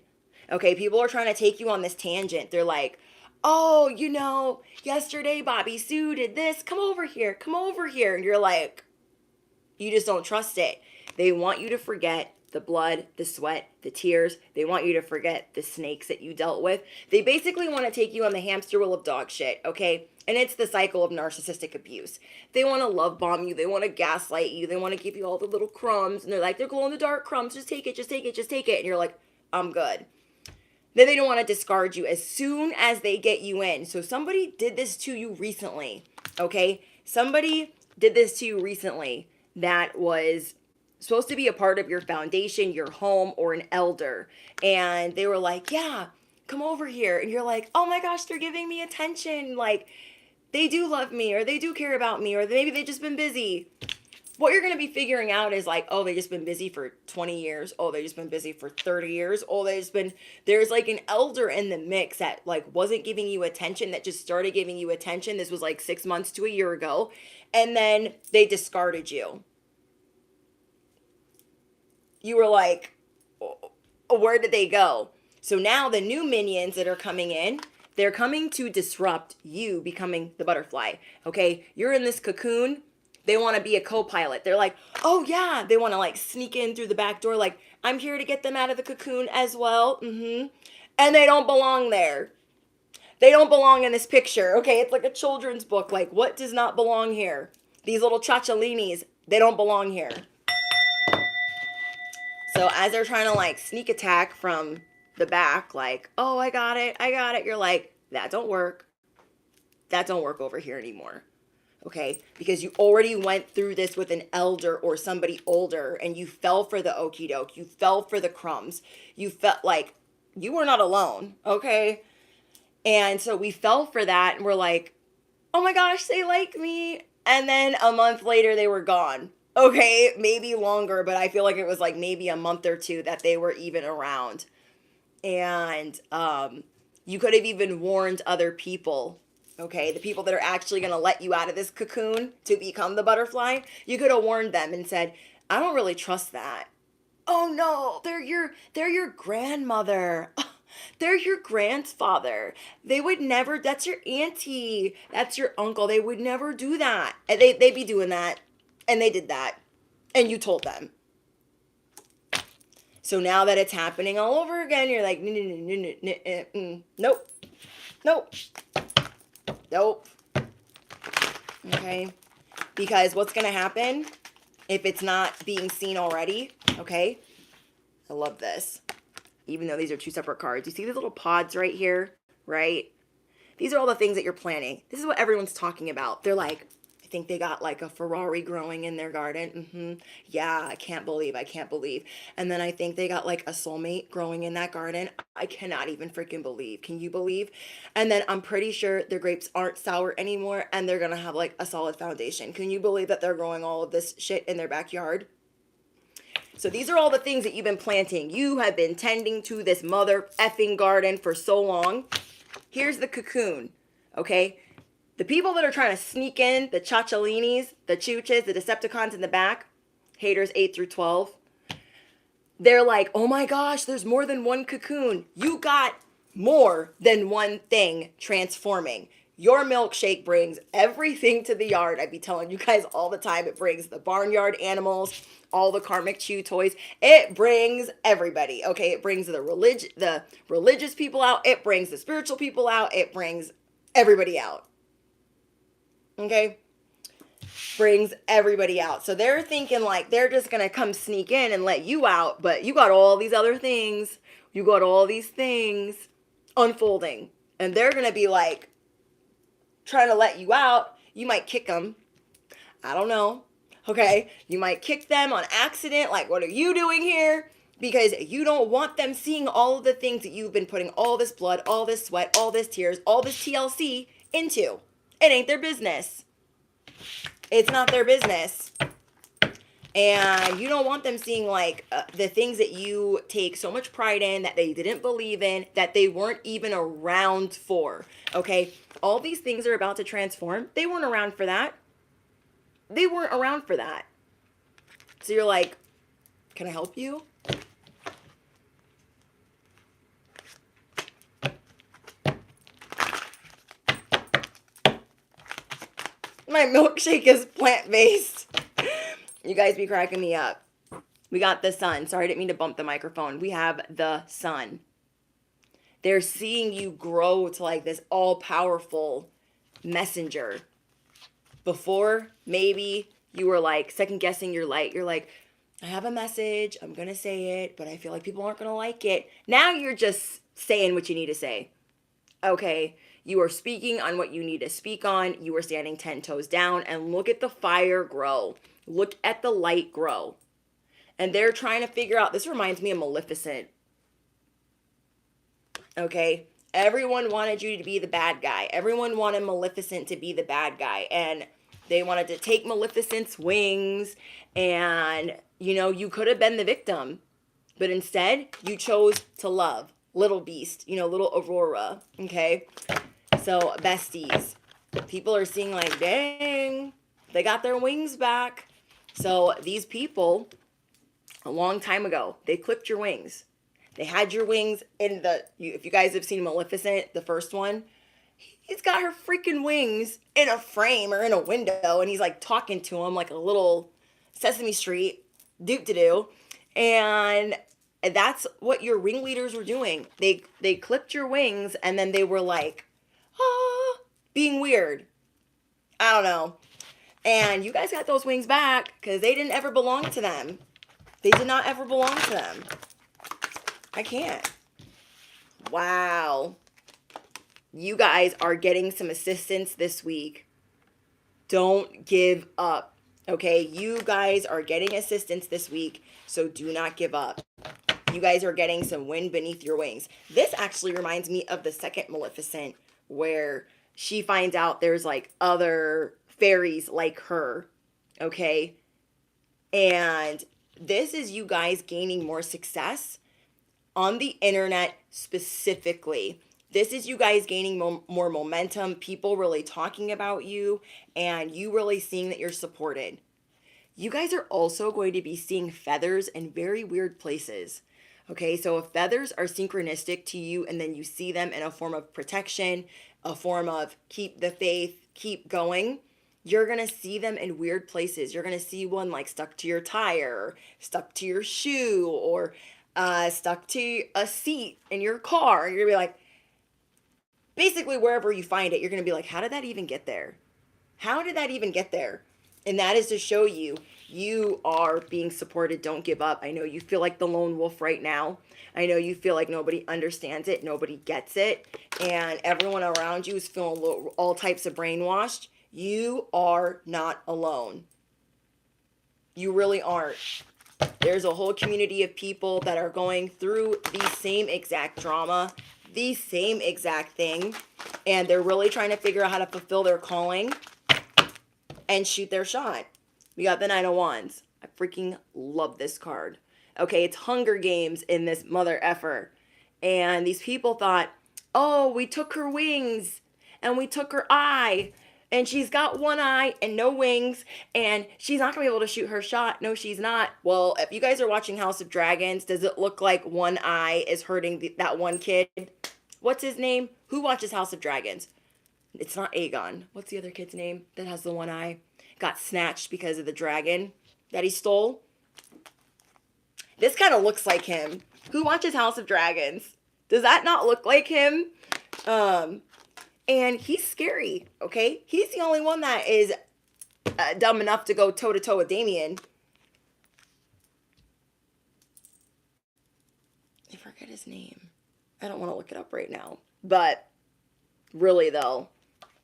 Okay, people are trying to take you on this tangent. They're like, oh, you know, yesterday Bobby Sue did this. Come over here. Come over here. And you're like, you just don't trust it. They want you to forget the blood, the sweat, the tears. They want you to forget the snakes that you dealt with. They basically want to take you on the hamster wheel of dog shit, okay? And it's the cycle of narcissistic abuse. They want to love bomb you. They want to gaslight you. They want to give you all the little crumbs. And they're like, they're glow in the dark crumbs. Just take it, just take it, just take it. And you're like, I'm good. Then they don't want to discard you as soon as they get you in. So somebody did this to you recently, okay? Somebody did this to you recently that was supposed to be a part of your foundation, your home, or an elder. And they were like, yeah, come over here. And you're like, oh my gosh, they're giving me attention. Like, they do love me, or they do care about me, or maybe they've just been busy. What you're going to be figuring out is like, oh, they've just been busy for 20 years. Oh, they've just been busy for 30 years. Oh, there's like an elder in the mix that like wasn't giving you attention, that just started giving you attention. This was like 6 months to a year ago. And then they discarded you. You were like, where did they go? So now the new minions that are coming in, they're coming to disrupt you becoming the butterfly. Okay, you're in this cocoon. They want to be a co-pilot. They're like, oh yeah. They want to like sneak in through the back door. Like, I'm here to get them out of the cocoon as well. And they don't belong there. They don't belong in this picture. Okay, it's like a children's book. Like, what does not belong here? These little chachalinis, they don't belong here. So as they're trying to like sneak attack from the back, like, oh, I got it. You're like, that don't work. That don't work over here anymore. Okay, because you already went through this with an elder or somebody older, and you fell for the okie doke. You fell for the crumbs. You felt like you were not alone. Okay. And so we fell for that, and we're like, oh my gosh, they like me. And then a month later, they were gone. Okay, maybe longer, but I feel like it was like maybe a month or 2 that they were even around. And you could have even warned other people, okay, the people that are actually going to let you out of this cocoon to become the butterfly. You could have warned them and said, I don't really trust that. Oh no, they're your grandmother. They're your grandfather. They would never, that's your auntie. That's your uncle. They would never do that. And they'd be doing that. And they did that. And you told them. So now that it's happening all over again, you're like, nope. Nope. Okay. Because what's going to happen if it's not being seen already? Okay. I love this. Even though these are 2 separate cards. You see these little pods right here? Right? These are all the things that you're planning. This is what everyone's talking about. They're like, think they got like a Ferrari growing in their garden. Yeah, I can't believe. And then I think they got like a soulmate growing in that garden. I cannot even freaking believe. Can you believe? And then I'm pretty sure their grapes aren't sour anymore and they're going to have like a solid foundation. Can you believe that they're growing all of this shit in their backyard? So these are all the things that you've been planting. You have been tending to this mother effing garden for so long. Here's the cocoon, okay? The people that are trying to sneak in, the Chachalinis, the Chooches, the Decepticons in the back, haters 8 through 12, they're like, oh my gosh, there's more than one cocoon. You got more than one thing transforming. Your milkshake brings everything to the yard. I be telling you guys all the time. It brings the barnyard animals, all the karmic chew toys. It brings everybody, okay? It brings the religious people out. It brings the spiritual people out. It brings everybody out, okay? Brings everybody out. So they're thinking like they're just going to come sneak in and let you out, but you got all these other things. You got all these things unfolding, and they're going to be like trying to let you out. You might kick them. I don't know. Okay, you might kick them on accident, like, what are you doing here? Because you don't want them seeing all of the things that you've been putting all this blood, all this sweat, all this tears, all this TLC into. It ain't their business. It's not their business. And you don't want them seeing, like, the things that you take so much pride in, that they didn't believe in, that they weren't even around for, okay? All these things are about to transform. They weren't around for that. They weren't around for that. So you're like, can I help you? My milkshake is plant-based. You guys be cracking me up. We got the sun. Sorry, I didn't mean to bump the microphone. We have the sun. They're seeing you grow to like this all-powerful messenger. Before, maybe you were like second guessing your light. You're like, I have a message. I'm going to say it, but I feel like people aren't going to like it. Now you're just saying what you need to say. Okay. You are speaking on what you need to speak on. You are standing 10 toes down, and look at the fire grow. Look at the light grow. And they're trying to figure out, this reminds me of Maleficent. Okay. Everyone wanted you to be the bad guy. Everyone wanted Maleficent to be the bad guy. And they wanted to take Maleficent's wings. And, you know, you could have been the victim. But instead, you chose to love little beast, you know, little Aurora. Okay. So, besties. People are seeing like, dang, they got their wings back. So, these people, a long time ago, they clipped your wings. They had your wings in if you guys have seen Maleficent, the first one, he's got her freaking wings in a frame or in a window, and he's like talking to him like a little Sesame Street doop-de-doo. And that's what your ringleaders were doing. They clipped your wings, and then they were like, being weird. I don't know. And you guys got those wings back because they didn't ever belong to them. They did not ever belong to them. I can't. Wow. You guys are getting some assistance this week. Don't give up. Okay? You guys are getting assistance this week, so do not give up. You guys are getting some wind beneath your wings. This actually reminds me of the second Maleficent, where she finds out there's like other fairies like her. Okay? And this is you guys gaining more success on the internet specifically. This is you guys gaining more momentum, people really talking about you, and you really seeing that you're supported. You guys are also going to be seeing feathers in very weird places. Okay, so if feathers are synchronistic to you and then you see them in a form of protection, a form of keep the faith, keep going, you're going to see them in weird places. You're going to see one like stuck to your tire, stuck to your shoe, or stuck to a seat in your car. You're going to be like, basically wherever you find it, you're going to be like, how did that even get there? How did that even get there? And that is to show you, you are being supported. Don't give up. I know you feel like the lone wolf right now. I know you feel like nobody understands it. Nobody gets it. And everyone around you is feeling all types of brainwashed. You are not alone. You really aren't. There's a whole community of people that are going through the same exact drama, the same exact thing, and they're really trying to figure out how to fulfill their calling and shoot their shot. We got the Nine of Wands. I freaking love this card. Okay, it's Hunger Games in this mother effer. And these people thought, oh, we took her wings and we took her eye. And she's got one eye and no wings, and she's not going to be able to shoot her shot. No, she's not. Well, if you guys are watching House of Dragons, does it look like one eye is hurting that one kid? What's his name? Who watches House of Dragons? It's not Aegon. What's the other kid's name that has the one eye? Got snatched because of the dragon that he stole. This kind of looks like him. Who watches House of Dragons? Does that not look like him? And he's scary, okay? He's the only one that is dumb enough to go toe-to-toe with Damien. I forget his name. I don't want to look it up right now. But really, though,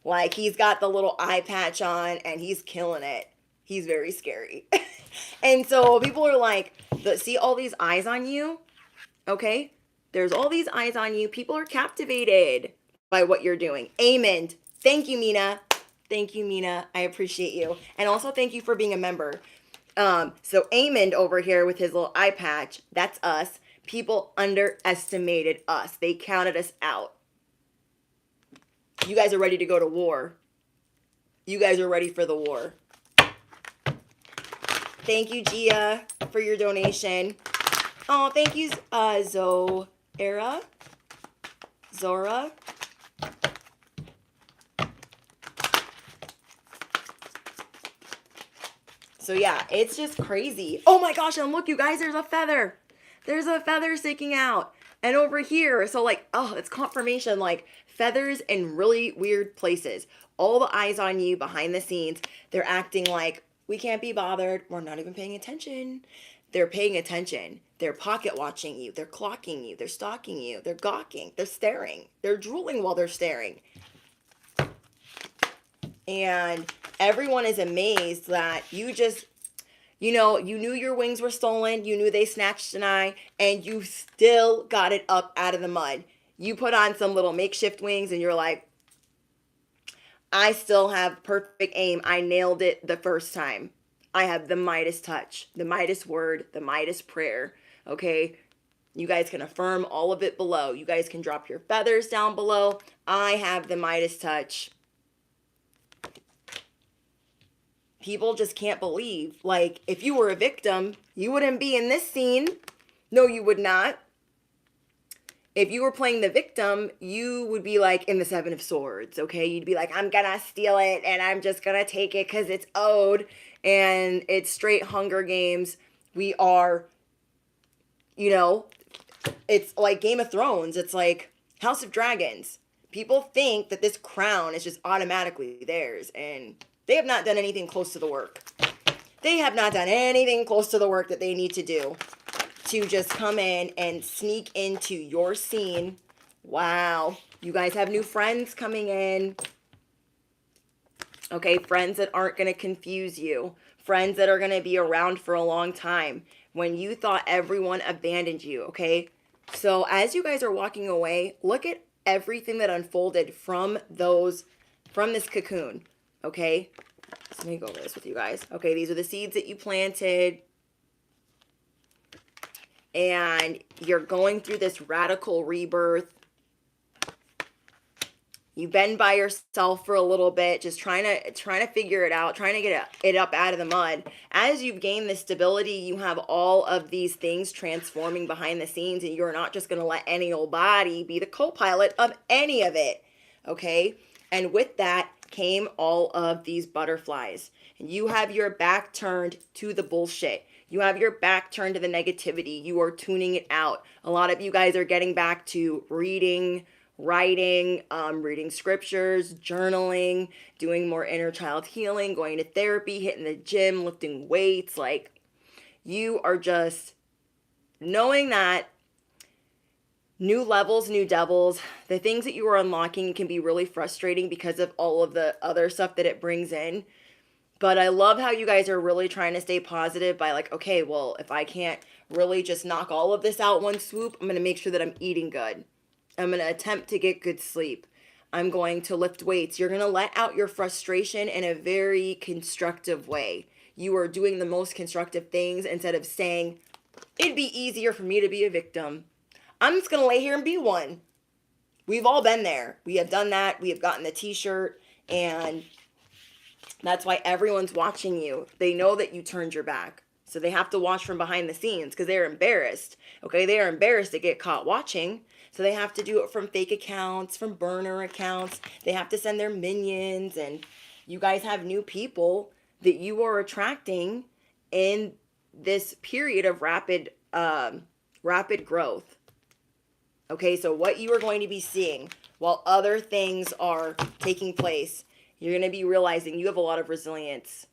like, he's got the little eye patch on, and he's killing it. He's very scary. And so people are like, see all these eyes on you? Okay? There's all these eyes on you. People are captivated by what you're doing. Amen. Thank you, Mina. Thank you, Mina. I appreciate you. And also thank you for being a member. So Amond over here with his little eye patch, that's us. People underestimated us. They counted us out. You guys are ready to go to war. You guys are ready for the war. Thank you, Gia, for your donation. Oh, thank you, Zora. So yeah, it's just crazy. Oh my gosh, and look, you guys, there's a feather. There's a feather sticking out. And over here, so like, oh, it's confirmation, like feathers in really weird places. All the eyes on you behind the scenes, they're acting like, we can't be bothered. We're not even paying attention. They're paying attention. They're pocket watching you. They're clocking you. They're stalking you. They're gawking. They're staring. They're drooling while they're staring. And everyone is amazed that you just, you knew your wings were stolen. You knew they snatched an eye, and you still got it up out of the mud. You put on some little makeshift wings, and you're like, I still have perfect aim. I nailed it the first time. I have the Midas touch, the Midas word, the Midas prayer. Okay? You guys can affirm all of it below. You guys can drop your feathers down below. I have the Midas touch. People just can't believe. Like, if you were a victim, you wouldn't be in this scene. No, you would not. If you were playing the victim, you would be like in the Seven of Swords, okay? You'd be like, I'm gonna steal it, and I'm just gonna take it because it's owed, and it's straight Hunger Games. We are, it's like Game of Thrones. It's like House of Dragons. People think that this crown is just automatically theirs, and they have not done anything close to the work. They have not done anything close to the work that they need to do to just come in and sneak into your scene. Wow. You guys have new friends coming in. Okay, friends that aren't going to confuse you. Friends that are going to be around for a long time. When you thought everyone abandoned you, okay? So as you guys are walking away, look at everything that unfolded from this cocoon. Okay, so let me go over this with you guys. Okay, these are the seeds that you planted. And you're going through this radical rebirth. You've been by yourself for a little bit, just trying to figure it out, trying to get it up out of the mud. As you've gained this stability, you have all of these things transforming behind the scenes, and you're not just going to let any old body be the co-pilot of any of it. Okay, and with that came all of these butterflies, and you have your back turned to the bullshit. You have your back turned to the negativity. You are tuning it out. A lot of you guys are getting back to reading, writing, reading scriptures, journaling, doing more inner child healing, going to therapy, hitting the gym, lifting weights. Like, you are just knowing that New levels, new devils. The things that you are unlocking can be really frustrating because of all of the other stuff that it brings in. But I love how you guys are really trying to stay positive by like, okay, well, if I can't really just knock all of this out one swoop, I'm going to make sure that I'm eating good. I'm going to attempt to get good sleep. I'm going to lift weights. You're going to let out your frustration in a very constructive way. You are doing the most constructive things instead of saying, it'd be easier for me to be a victim. I'm just going to lay here and be one. We've all been there. We have done that. We have gotten the t-shirt, and that's why everyone's watching you. They know that you turned your back. So they have to watch from behind the scenes because they're embarrassed. Okay, they are embarrassed to get caught watching. So they have to do it from fake accounts, from burner accounts. They have to send their minions, and you guys have new people that you are attracting in this period of rapid growth. Okay, so what you are going to be seeing while other things are taking place, you're going to be realizing you have a lot of resilience.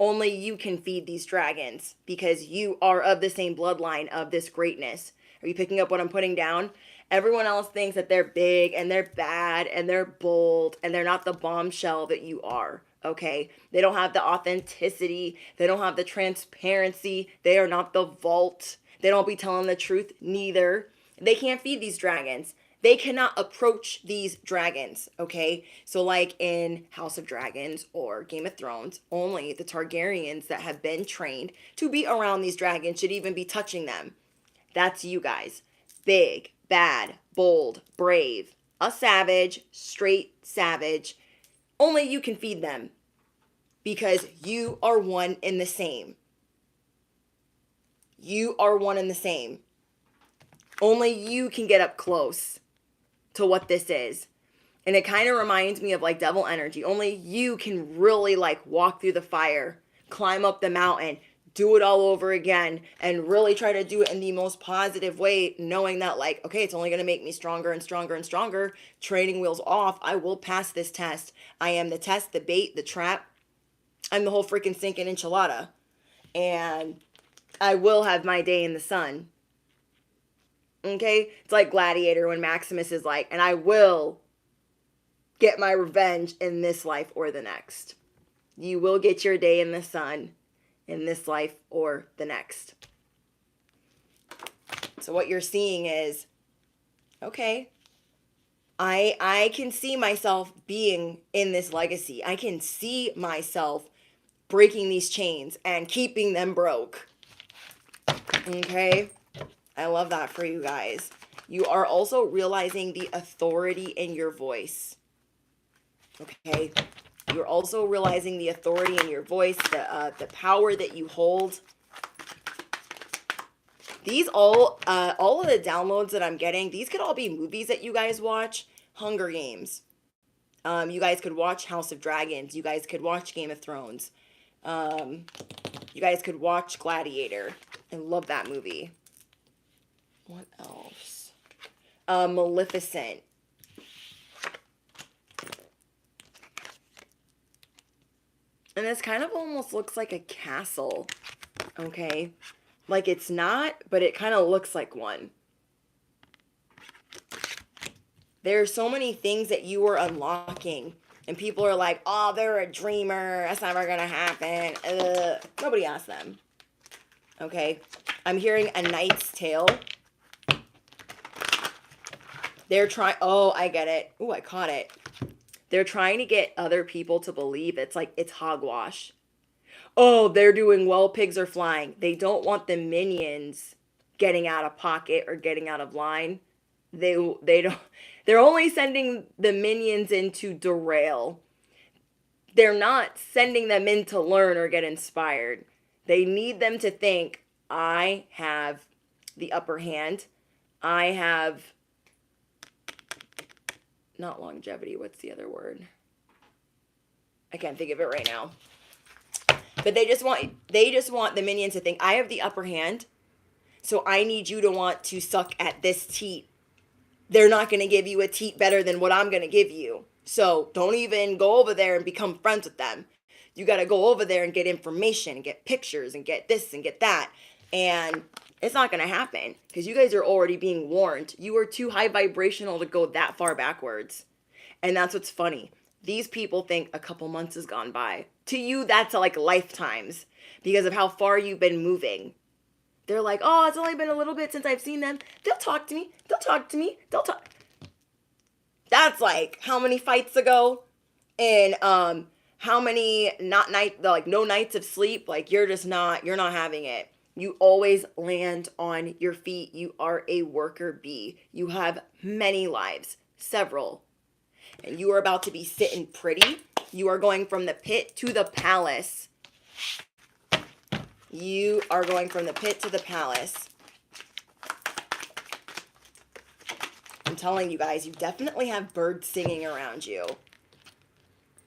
Only you can feed these dragons because you are of the same bloodline of this greatness. Are you picking up what I'm putting down? Everyone else thinks that they're big and they're bad and they're bold and they're not the bombshell that you are. Okay, they don't have the authenticity. They don't have the transparency. They are not the vault. They don't be telling the truth neither. They can't feed these dragons. They cannot approach these dragons, okay? So like in House of Dragons or Game of Thrones, only the Targaryens that have been trained to be around these dragons should even be touching them. That's you guys. Big, bad, bold, brave, a savage, straight savage. Only you can feed them because you are one and the same. You are one and the same. Only you can get up close to what this is. And it kind of reminds me of like devil energy. Only you can really like walk through the fire, climb up the mountain, do it all over again, and really try to do it in the most positive way, knowing that like, okay, it's only going to make me stronger and stronger and stronger. Training wheels off. I will pass this test. I am the test, the bait, the trap. I'm the whole freaking stinking enchilada. And I will have my day in the sun. Okay, it's like Gladiator when Maximus is like, and I will get my revenge in this life or the next. You will get your day in the sun in this life or the next. So what you're seeing is, okay, I can see myself being in this legacy. I can see myself breaking these chains and keeping them broke. Okay? I love that for you guys. You are also realizing the authority in your voice. Okay? You're also realizing the authority in your voice, the power that you hold. These all of the downloads that I'm getting, these could all be movies that you guys watch. Hunger Games. You guys could watch House of Dragons. You guys could watch Game of Thrones. You guys could watch Gladiator. I love that movie. What else? Maleficent. And this kind of almost looks like a castle. Okay? Like it's not, but it kind of looks like one. There are so many things that you are unlocking. And people are like, oh, they're a dreamer. That's never going to happen. Nobody asked them. Okay? I'm hearing A Knight's Tale. They're trying, oh, I get it. Oh, I caught it. They're trying to get other people to believe it's like, it's hogwash. Oh, they're doing well, pigs are flying. They don't want the minions getting out of pocket or getting out of line. They don't, they're only sending the minions in to derail. They're not sending them in to learn or get inspired. They need them to think, I have the upper hand. I have, not longevity, what's the other word? I can't think of it right now. But they just want the minions to think, I have the upper hand, so I need you to want to suck at this teat. They're not going to give you a teat better than what I'm going to give you. So don't even go over there and become friends with them. You got to go over there and get information and get pictures and get this and get that. And It's not going to happen because you guys are already being warned. You are too high vibrational to go that far backwards. And that's what's funny. These people think a couple months has gone by. To you, that's like lifetimes because of how far you've been moving. They're like, oh, it's only been a little bit since I've seen them. They'll talk to me. They'll talk to me. They'll talk. That's like how many fights ago? And how many no nights of sleep? Like you're not having it. You always land on your feet. You are a worker bee. You have many lives, several. And you are about to be sitting pretty. You are going from the pit to the palace. You are going from the pit to the palace. I'm telling you guys, you definitely have birds singing around you.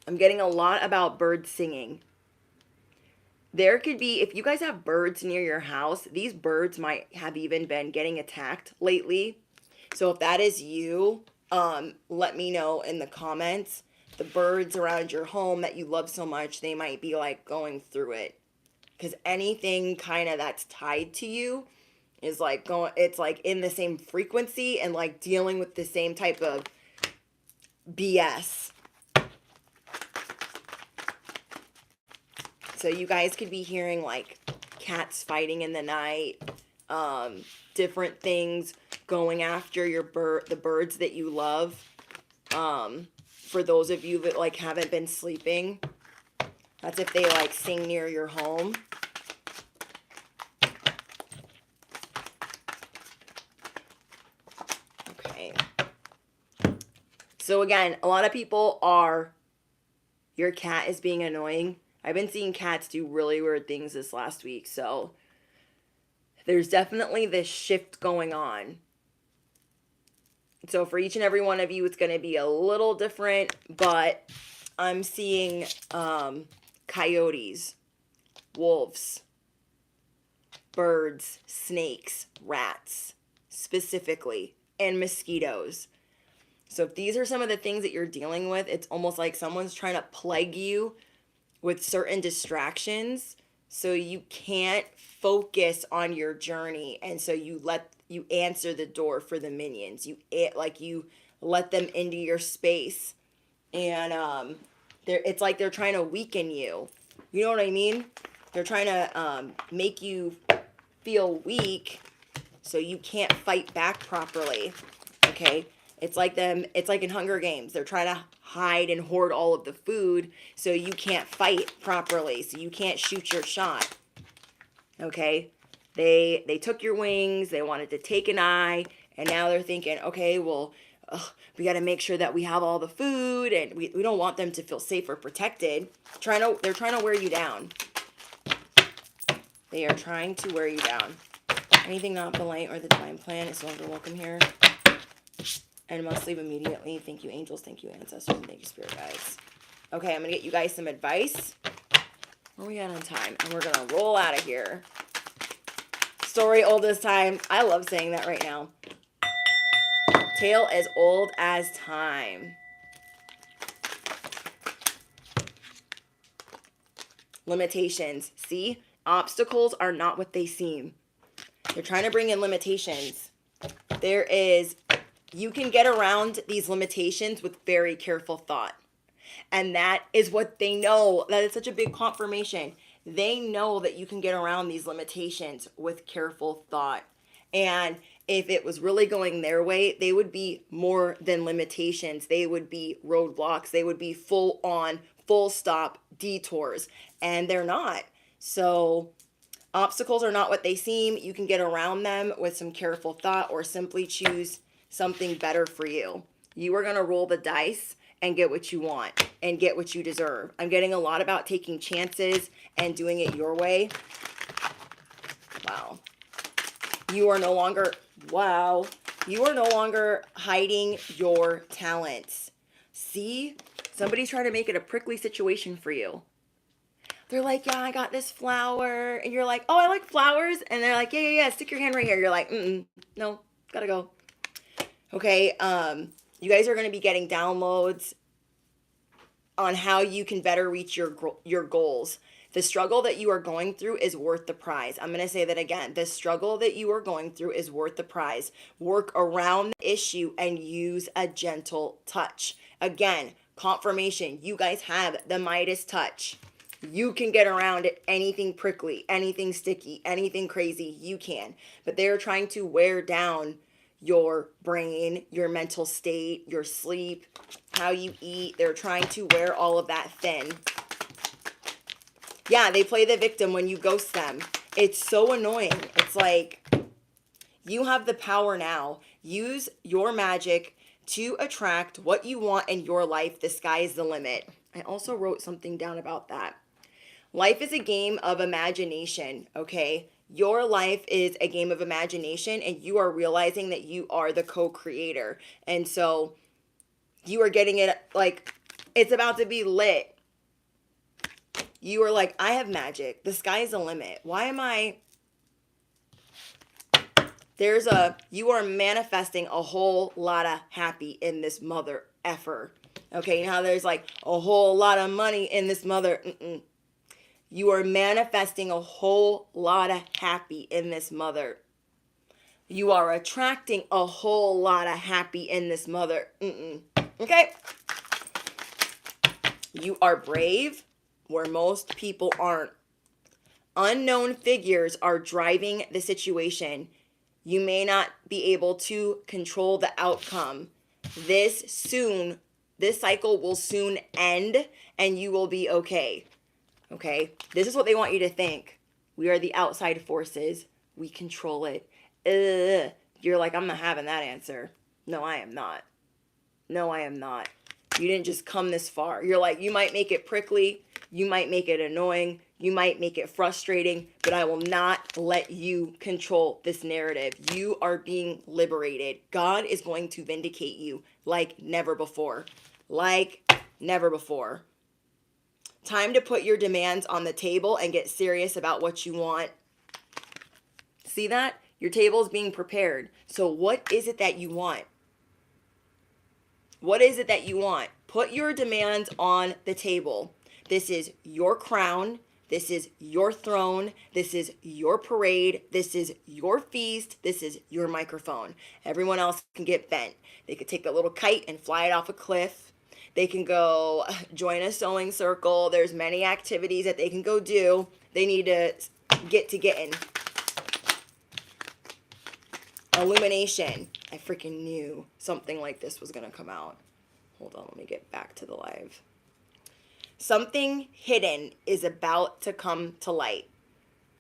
I'm getting a lot about birds singing. There could be, if you guys have birds near your house, these birds might have even been getting attacked lately. So if that is you, let me know in the comments. The birds around your home that you love so much, they might be like going through it. Because anything kind of that's tied to you is like it's like in the same frequency and like dealing with the same type of BS. So you guys could be hearing like cats fighting in the night, different things going after the birds that you love. For those of you that like haven't been sleeping, that's if they like sing near your home. Okay. So again, a lot of people your cat is being annoying. I've been seeing cats do really weird things this last week, so there's definitely this shift going on. So for each and every one of you, it's going to be a little different, but I'm seeing coyotes, wolves, birds, snakes, rats, specifically, and mosquitoes. So if these are some of the things that you're dealing with, it's almost like someone's trying to plague you with certain distractions so you can't focus on your journey, and so you answer the door for the minions. You let them into your space, and it's like they're trying to weaken you. You know what I mean? They're trying to make you feel weak so you can't fight back properly. Okay? It's like in Hunger Games. They're trying to hide and hoard all of the food so you can't fight properly, so you can't shoot your shot. Okay? They took your wings, they wanted to take an eye, and now they're thinking, okay, well, we got to make sure that we have all the food, and we don't want them to feel safe or protected. They're trying to wear you down. They are trying to wear you down. Anything not the light or the divine plan is no longer welcome here. And must leave immediately. Thank you, angels. Thank you, ancestors. And thank you, spirit guides. Okay, I'm going to get you guys some advice. Where are we at on time? And we're going to roll out of here. Story old as time. I love saying that right now. Tale as old as time. Limitations. See? Obstacles are not what they seem. They're trying to bring in limitations. You can get around these limitations with very careful thought. And that is what they know. That is such a big confirmation. They know that you can get around these limitations with careful thought. And if it was really going their way, they would be more than limitations. They would be roadblocks. They would be full on, full stop detours. And they're not. So obstacles are not what they seem. You can get around them with some careful thought or simply choose something better for you. You are going to roll the dice and get what you want and get what you deserve. I'm getting a lot about taking chances and doing it your way. Wow. You are no longer hiding your talents. See? Somebody's trying to make it a prickly situation for you. They're like, yeah, I got this flower. And you're like, oh, I like flowers. And they're like, yeah, stick your hand right here. You're like, no, gotta go. Okay, you guys are going to be getting downloads on how you can better reach your goals. The struggle that you are going through is worth the prize. I'm going to say that again. The struggle that you are going through is worth the prize. Work around the issue and use a gentle touch. Again, confirmation. You guys have the Midas touch. You can get around it. Anything prickly, anything sticky, anything crazy, you can. But they're trying to wear down your brain, your mental state, your sleep, how you eat. They're trying to wear all of that thin. Yeah, they play the victim when you ghost them. It's so annoying. It's like, you have the power now. Use your magic to attract what you want in your life. The sky is the limit. I also wrote something down about that. Life is a game of imagination, okay? Your life is a game of imagination, and you are realizing that you are the co-creator. And so you are getting it like, it's about to be lit. You are like, I have magic. The sky is the limit. Why am I... You are manifesting a whole lot of happy in this mother effer. Okay, now there's like a whole lot of money in this mother. You are manifesting a whole lot of happy in this mother. You are attracting a whole lot of happy in this mother. Okay? You are brave where most people aren't. Unknown figures are driving the situation. You may not be able to control the outcome. This cycle will soon end, and you will be okay. Okay? This is what they want you to think. We are the outside forces. We control it. You're like, I'm not having that answer. No, I am not. No, I am not. You didn't just come this far. You're like, you might make it prickly. You might make it annoying. You might make it frustrating, but I will not let you control this narrative. You are being liberated. God is going to vindicate you like never before. Like never before. Time to put your demands on the table and get serious about what you want. See that? Your table is being prepared. So what is it that you want? What is it that you want? Put your demands on the table. This is your crown. This is your throne. This is your parade. This is your feast. This is your microphone. Everyone else can get bent. They could take a little kite and fly it off a cliff. They can go join a sewing circle. There's many activities that they can go do. They need to get to getting. Illumination. I freaking knew something like this was going to come out. Hold on, let me get back to the live. Something hidden is about to come to light.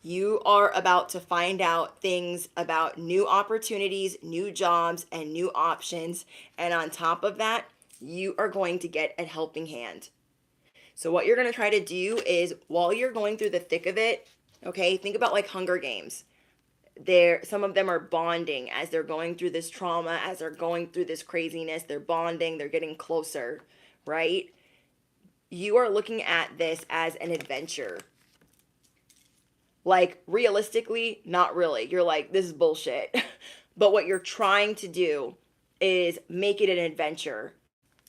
You are about to find out things about new opportunities, new jobs, and new options. And on top of that, you are going to get a helping hand. So what you're going to try to do is, while you're going through the thick of it, okay, think about like Hunger Games. Some of them are bonding as they're going through this trauma, as they're going through this craziness. They're bonding, they're getting closer, right? You are looking at this as an adventure. Like, realistically, not really. You're like, this is bullshit. But what you're trying to do is make it an adventure.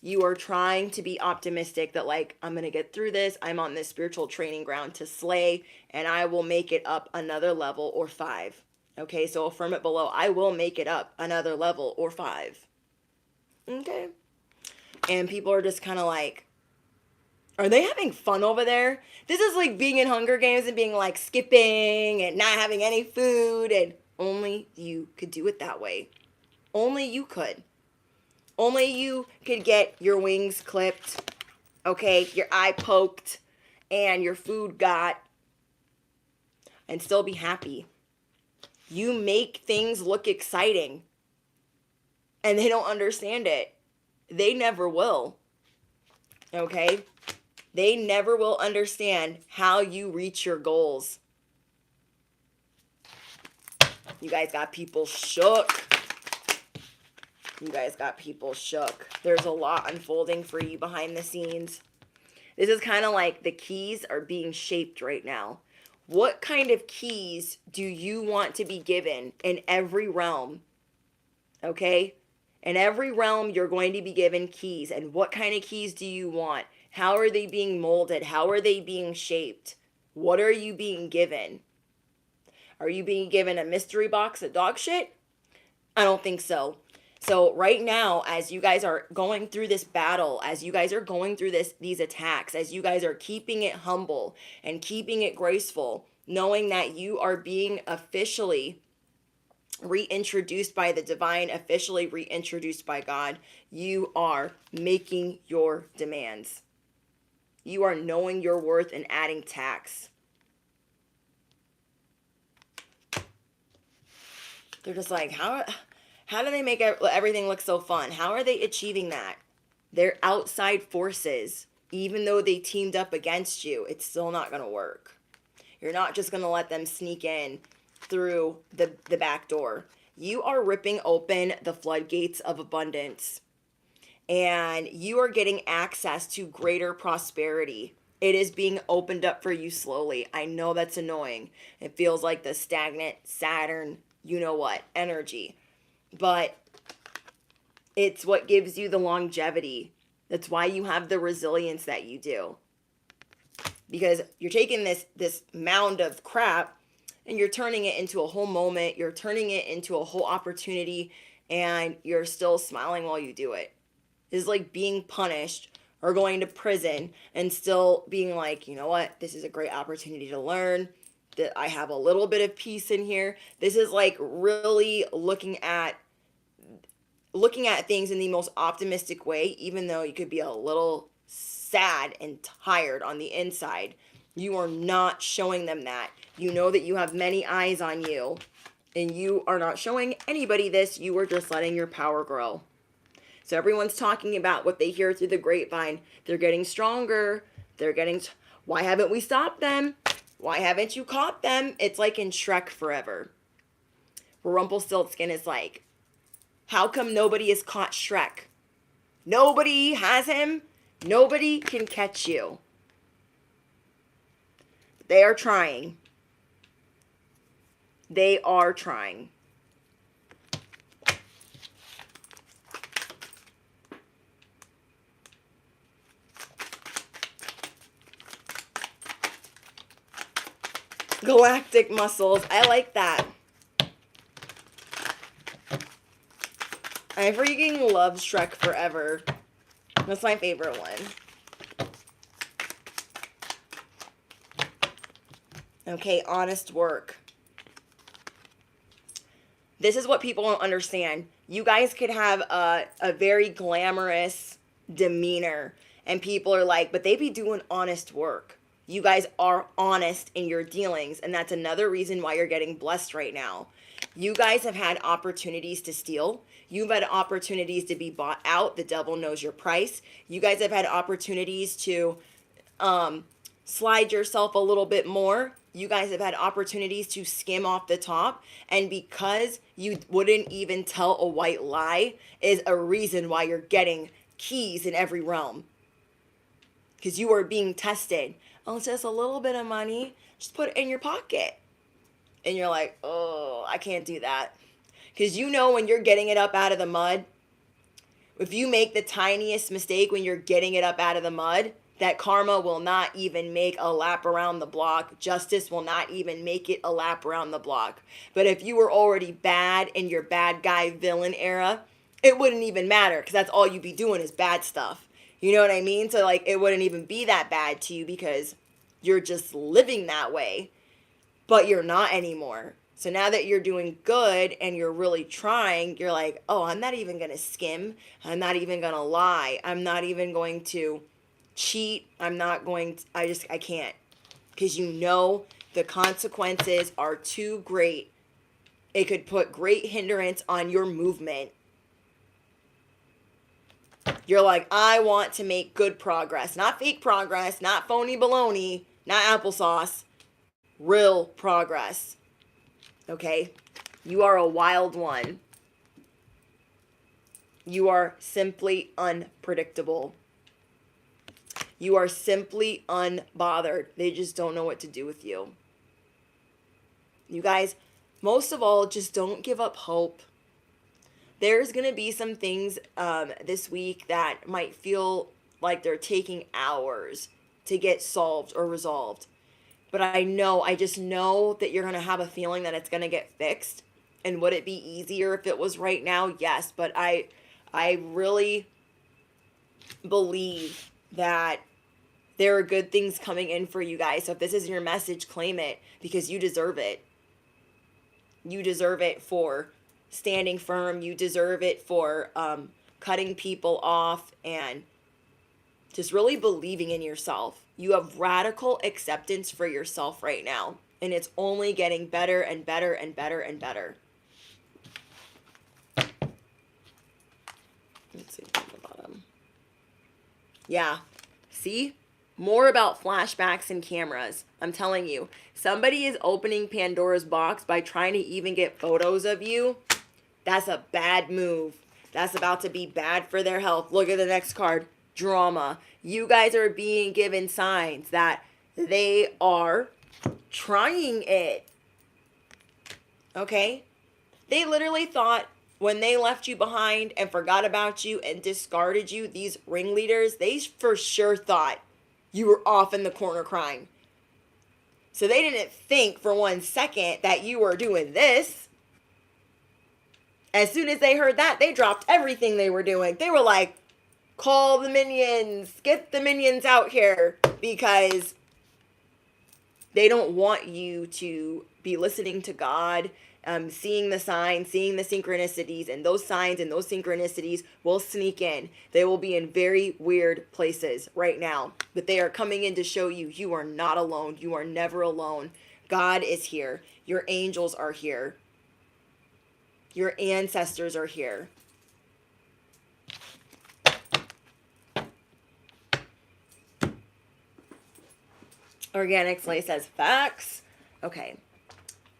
You are trying to be optimistic that, like, I'm going to get through this. I'm on this spiritual training ground to slay, and I will make it up another level or 5. Okay, so affirm it below. I will make it up another level or 5. Okay. And people are just kind of like, are they having fun over there? This is like being in Hunger Games and being like skipping and not having any food, and only you could do it that way. Only you could. Only you could get your wings clipped, okay, your eye poked, and your food got, and still be happy. You make things look exciting, and they don't understand it. They never will, okay? They never will understand how you reach your goals. You guys got people shook. You guys got people shook. There's a lot unfolding for you behind the scenes. This is kind of like the keys are being shaped right now. What kind of keys do you want to be given in every realm? Okay? In every realm, you're going to be given keys. And what kind of keys do you want? How are they being molded? How are they being shaped? What are you being given? Are you being given a mystery box of dog shit? I don't think so. So right now, as you guys are going through this battle, as you guys are going through these attacks, as you guys are keeping it humble and keeping it graceful, knowing that you are being officially reintroduced by the divine, officially reintroduced by God, you are making your demands. You are knowing your worth and adding tax. They're just like, how do they make everything look so fun? How are they achieving that? They're outside forces. Even though they teamed up against you, it's still not going to work. You're not just going to let them sneak in through the back door. You are ripping open the floodgates of abundance. And you are getting access to greater prosperity. It is being opened up for you slowly. I know that's annoying. It feels like the stagnant Saturn, you know what, energy. But it's what gives you the longevity. That's why you have the resilience that you do. Because you're taking this mound of crap and you're turning it into a whole moment. You're turning it into a whole opportunity, and you're still smiling while you do it. It's like being punished or going to prison and still being like, you know what, this is a great opportunity to learn. That I have a little bit of peace in here. This is like really looking at things in the most optimistic way, even though you could be a little sad and tired on the inside. You are not showing them that. You know that you have many eyes on you, and you are not showing anybody this. You are just letting your power grow. So everyone's talking about what they hear through the grapevine. They're getting stronger. Why haven't we stopped them? Why haven't you caught them? It's like in Shrek Forever. Rumpelstiltskin is like, how come nobody has caught Shrek? Nobody has him. Nobody can catch you. They are trying. They are trying. Galactic muscles. I like that. I freaking love Shrek Forever. That's my favorite one. Okay, honest work. This is what people don't understand. You guys could have a very glamorous demeanor, and people are like, but they be doing honest work. You guys are honest in your dealings, and that's another reason why you're getting blessed right now. You guys have had opportunities to steal. You've had opportunities to be bought out. The devil knows your price. You guys have had opportunities to slide yourself a little bit more. You guys have had opportunities to skim off the top. And because you wouldn't even tell a white lie is a reason why you're getting keys in every realm. Because you are being tested. Oh, it's just a little bit of money. Just put it in your pocket. And you're like, oh, I can't do that. Because you know when you're getting it up out of the mud, if you make the tiniest mistake when you're getting it up out of the mud, that karma will not even make a lap around the block. Justice will not even make it a lap around the block. But if you were already bad in your bad guy villain era, it wouldn't even matter because that's all you'd be doing is bad stuff. You know what I mean? So like it wouldn't even be that bad to you because you're just living that way, but you're not anymore. So now that you're doing good and you're really trying, you're like, oh, I'm not even going to skim. I'm not even going to lie. I'm not even going to cheat. I'm not going to, I can't. Because you know the consequences are too great. It could put great hindrance on your movement. You're like, I want to make good progress. Not fake progress, not phony baloney, not applesauce. Real progress. Okay? You are a wild one. You are simply unpredictable. You are simply unbothered. They just don't know what to do with you. You guys, most of all, just don't give up hope. There's going to be some things this week that might feel like they're taking hours to get solved or resolved. But I just know that you're going to have a feeling that it's going to get fixed. And would it be easier if it was right now? Yes. But I really believe that there are good things coming in for you guys. So if this is your message, claim it, because you deserve it. You deserve it for standing firm. You deserve it for cutting people off and just really believing in yourself. You have radical acceptance for yourself right now. And it's only getting better and better and better and better. Let's see on the bottom. Yeah. See? More about flashbacks and cameras. I'm telling you. Somebody is opening Pandora's box by trying to even get photos of you. That's a bad move. That's about to be bad for their health. Look at the next card. Drama. You guys are being given signs that they are trying it. Okay? They literally thought when they left you behind and forgot about you and discarded you, these ringleaders, they for sure thought you were off in the corner crying. So they didn't think for 1 second that you were doing this. As soon as they heard that, they dropped everything they were doing. They were like, call the minions, get the minions out here, because they don't want you to be listening to God, seeing the signs, seeing the synchronicities, and those signs and those synchronicities will sneak in. They will be in very weird places right now, but they are coming in to show you you are not alone. You are never alone. God is here. Your angels are here. Your ancestors are here. Organic Slay says facts. Okay.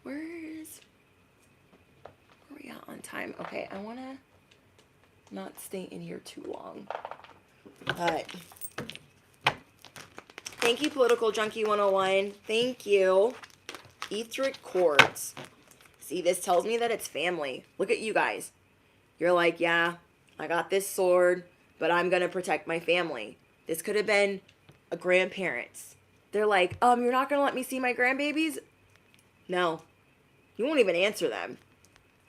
Where are we at on time? Okay, I want to not stay in here too long. But thank you, Political Junkie 101. Thank you. Etheric Chords. See, this tells me that it's family. Look at you guys. You're like, yeah, I got this sword, but I'm going to protect my family. This could have been a grandparents. They're like, you're not going to let me see my grandbabies? No. You won't even answer them.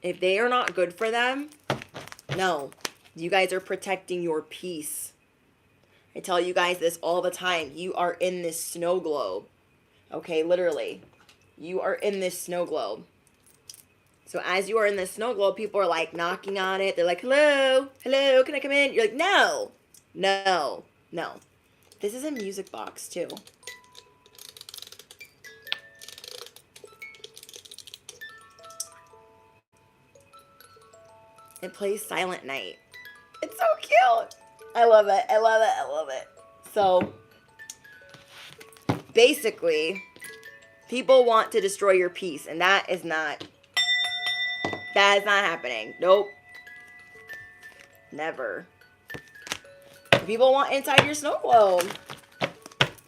If they are not good for them, no. You guys are protecting your peace. I tell you guys this all the time. You are in this snow globe. Okay, literally. You are in this snow globe. So as you are in this snow globe, people are like knocking on it. They're like, hello, hello, can I come in? You're like, no, no, no. This is a music box too. It plays Silent Night. It's so cute. I love it. I love it. I love it. So basically, people want to destroy your peace, and that is not happening. Nope. Never. People want inside your snow globe.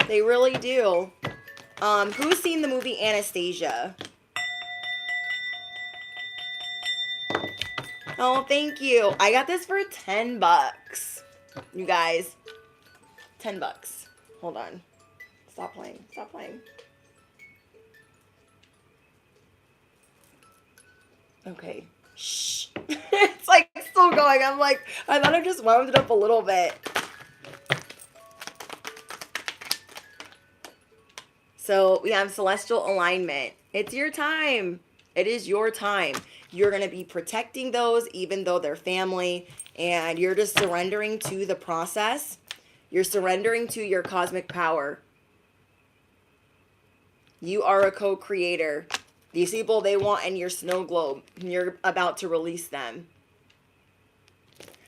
They really do. Who's seen the movie Anastasia? Oh, thank you. I got this for $10. You guys. $10. Hold on. Stop playing. Stop playing. Okay. Shh. It's like still going. I'm like, I thought I just wound it up a little bit. So we have celestial alignment. It's your time. It is your time. You're going to be protecting those even though they're family, and you're just surrendering to the process. You're surrendering to your cosmic power. You are a co-creator. These people, they want in your snow globe, and you're about to release them.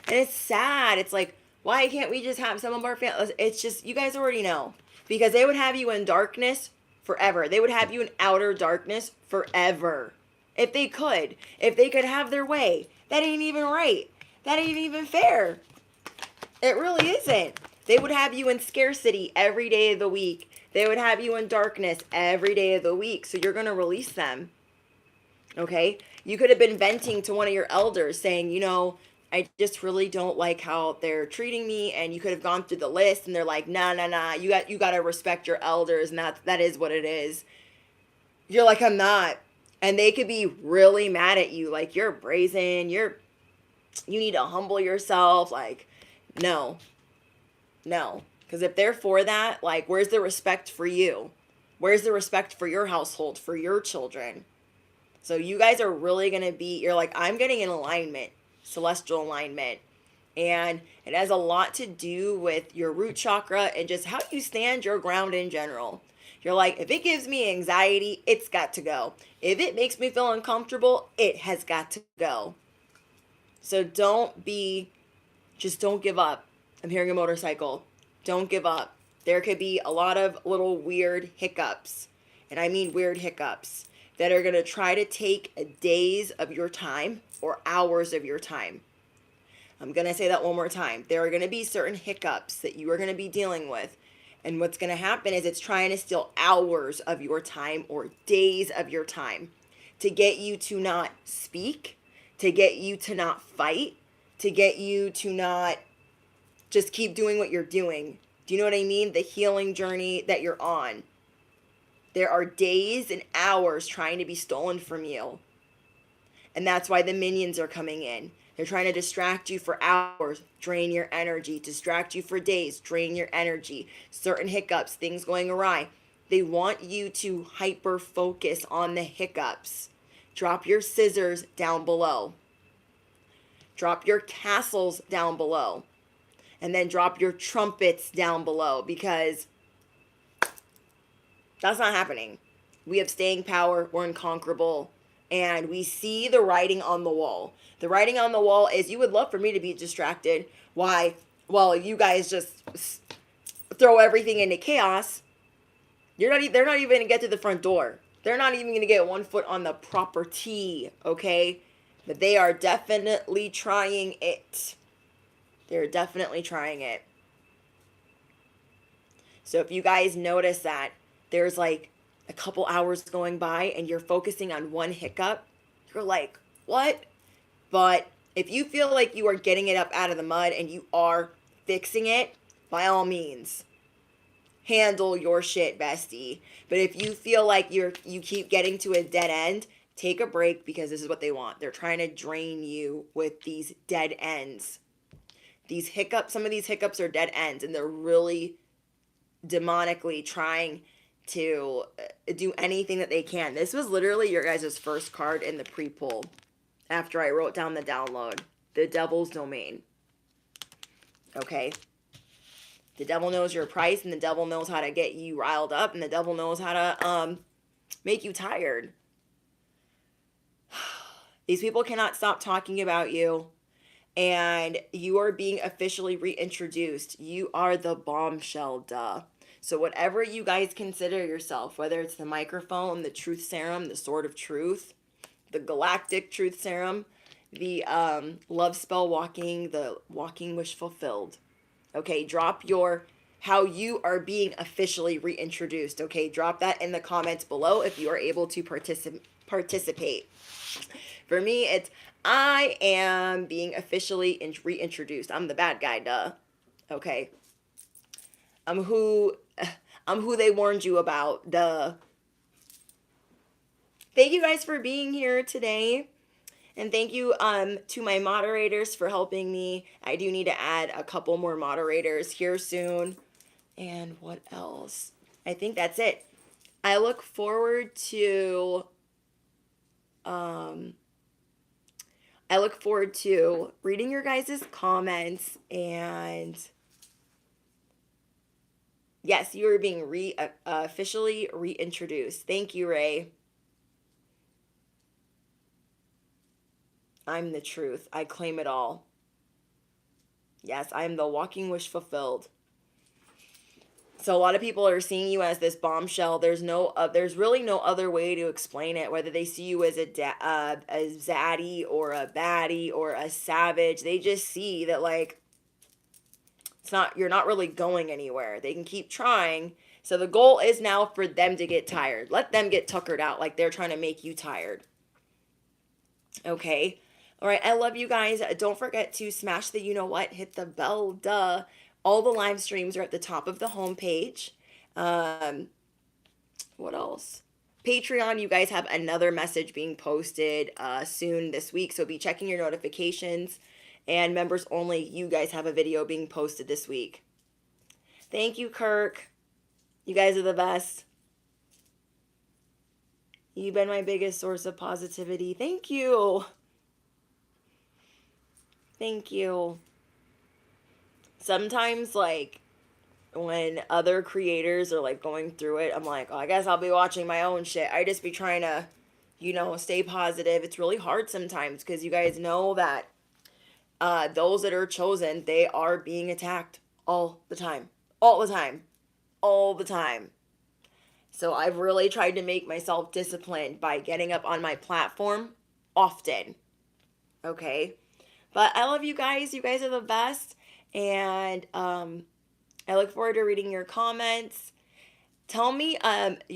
And it's sad. It's like, why can't we just have some of our family? It's just, you guys already know. Because they would have you in darkness forever. They would have you in outer darkness forever. If they could. If they could have their way. That ain't even right. That ain't even fair. It really isn't. They would have you in scarcity every day of the week. They would have you in darkness every day of the week. So you're going to release them. Okay? You could have been venting to one of your elders saying, you know, I just really don't like how they're treating me. And you could have gone through the list and they're like, nah, nah, nah, you got to respect your elders. And that is what it is. You're like, I'm not. And they could be really mad at you. Like, you're brazen. You need to humble yourself. Like, no, no. Because if they're for that, like, where's the respect for you? Where's the respect for your household, for your children? So you guys are really going to be, you're like, I'm getting in alignment, celestial alignment. And it has a lot to do with your root chakra and just how you stand your ground in general. You're like, if it gives me anxiety, it's got to go. If it makes me feel uncomfortable, it has got to go. So don't give up. I'm hearing a motorcycle. Don't give up. There could be a lot of little weird hiccups, and I mean weird hiccups, that are going to try to take days of your time or hours of your time. I'm going to say that one more time. There are going to be certain hiccups that you are going to be dealing with. And what's going to happen is it's trying to steal hours of your time or days of your time to get you to not speak, to get you to not fight, to get you to not just keep doing what you're doing. Do you know what I mean? The healing journey that you're on. There are days and hours trying to be stolen from you. And that's why the minions are coming in. They're trying to distract you for hours, drain your energy, distract you for days, drain your energy. Certain hiccups, things going awry. They want you to hyper focus on the hiccups. Drop your scissors down below. Drop your castles down below. And then drop your trumpets down below, because that's not happening. We have staying power. We're unconquerable. And we see the writing on the wall. The writing on the wall is, you would love for me to be distracted. Why? Well, you guys just throw everything into chaos. They're not even going to get to the front door. They're not even going to get 1 foot on the property, okay? But they are definitely trying it. They're definitely trying it. So if you guys notice that there's like a couple hours going by and you're focusing on one hiccup, you're like, what? But if you feel like you are getting it up out of the mud and you are fixing it, by all means, handle your shit, bestie. But if you feel like you keep getting to a dead end, take a break, because this is what they want. They're trying to drain you with these dead ends. These hiccups, some of these hiccups are dead ends, and they're really demonically trying to do anything that they can. This was literally your guys' first card in the pre-pull after I wrote down the download. The Devil's Domain. Okay? The devil knows your price, and the devil knows how to get you riled up, and the devil knows how to make you tired. These people cannot stop talking about you, and you are being officially reintroduced. You are the bombshell, duh. So whatever you guys consider yourself, whether it's the microphone, the truth serum, the sword of truth, the galactic truth serum, the love spell walking, the walking wish fulfilled. Okay, drop how you are being officially reintroduced. Okay, drop that in the comments below if you are able to participate. For me, it's, I am being officially reintroduced. I'm the bad guy, duh. Okay. I'm who they warned you about, duh. Thank you guys for being here today. And thank you to my moderators for helping me. I do need to add a couple more moderators here soon. And what else? I think that's it. I look forward to reading your guys' comments. And yes, you are being officially reintroduced. Thank you, Ray. I'm the truth. I claim it all. Yes, I'm the walking wish fulfilled. So a lot of people are seeing you as this bombshell. There's really no other way to explain it. Whether they see you as a zaddy or a baddie or a savage, they just see that, like, you're not really going anywhere. They can keep trying. So the goal is now for them to get tired. Let them get tuckered out like they're trying to make you tired. Okay? All right, I love you guys. Don't forget to smash the you know what, hit the bell, duh. All the live streams are at the top of the homepage. Um, what else? Patreon, you guys have another message being posted soon this week, so be checking your notifications. And members only, you guys have a video being posted this week. Thank you, Kirk. You guys are the best. You've been my biggest source of positivity. Thank you. Thank you. Sometimes, like, when other creators are, like, going through it, I'm like, oh, I guess I'll be watching my own shit. I just be trying to, stay positive. It's really hard sometimes because you guys know that those that are chosen, they are being attacked all the time. All the time. All the time. So I've really tried to make myself disciplined by getting up on my platform often. Okay? But I love you guys. You guys are the best. And I look forward to reading your comments. Tell me,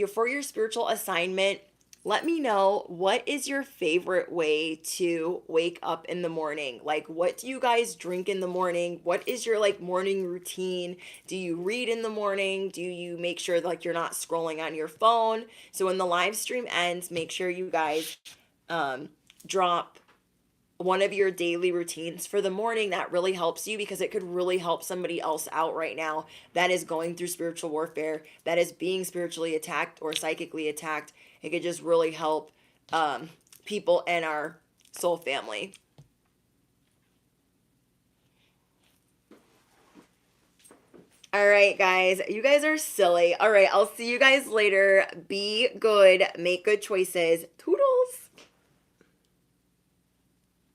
for your spiritual assignment, let me know, what is your favorite way to wake up in the morning? Like, what do you guys drink in the morning? What is your, like, morning routine? Do you read in the morning? Do you make sure, like, you're not scrolling on your phone? So when the live stream ends, make sure you guys drop one of your daily routines for the morning that really helps you, because it could really help somebody else out right now that is going through spiritual warfare, that is being spiritually attacked or psychically attacked. It could just really help people in our soul family. All right, guys. You guys are silly. All right, I'll see you guys later. Be good. Make good choices. Toodles.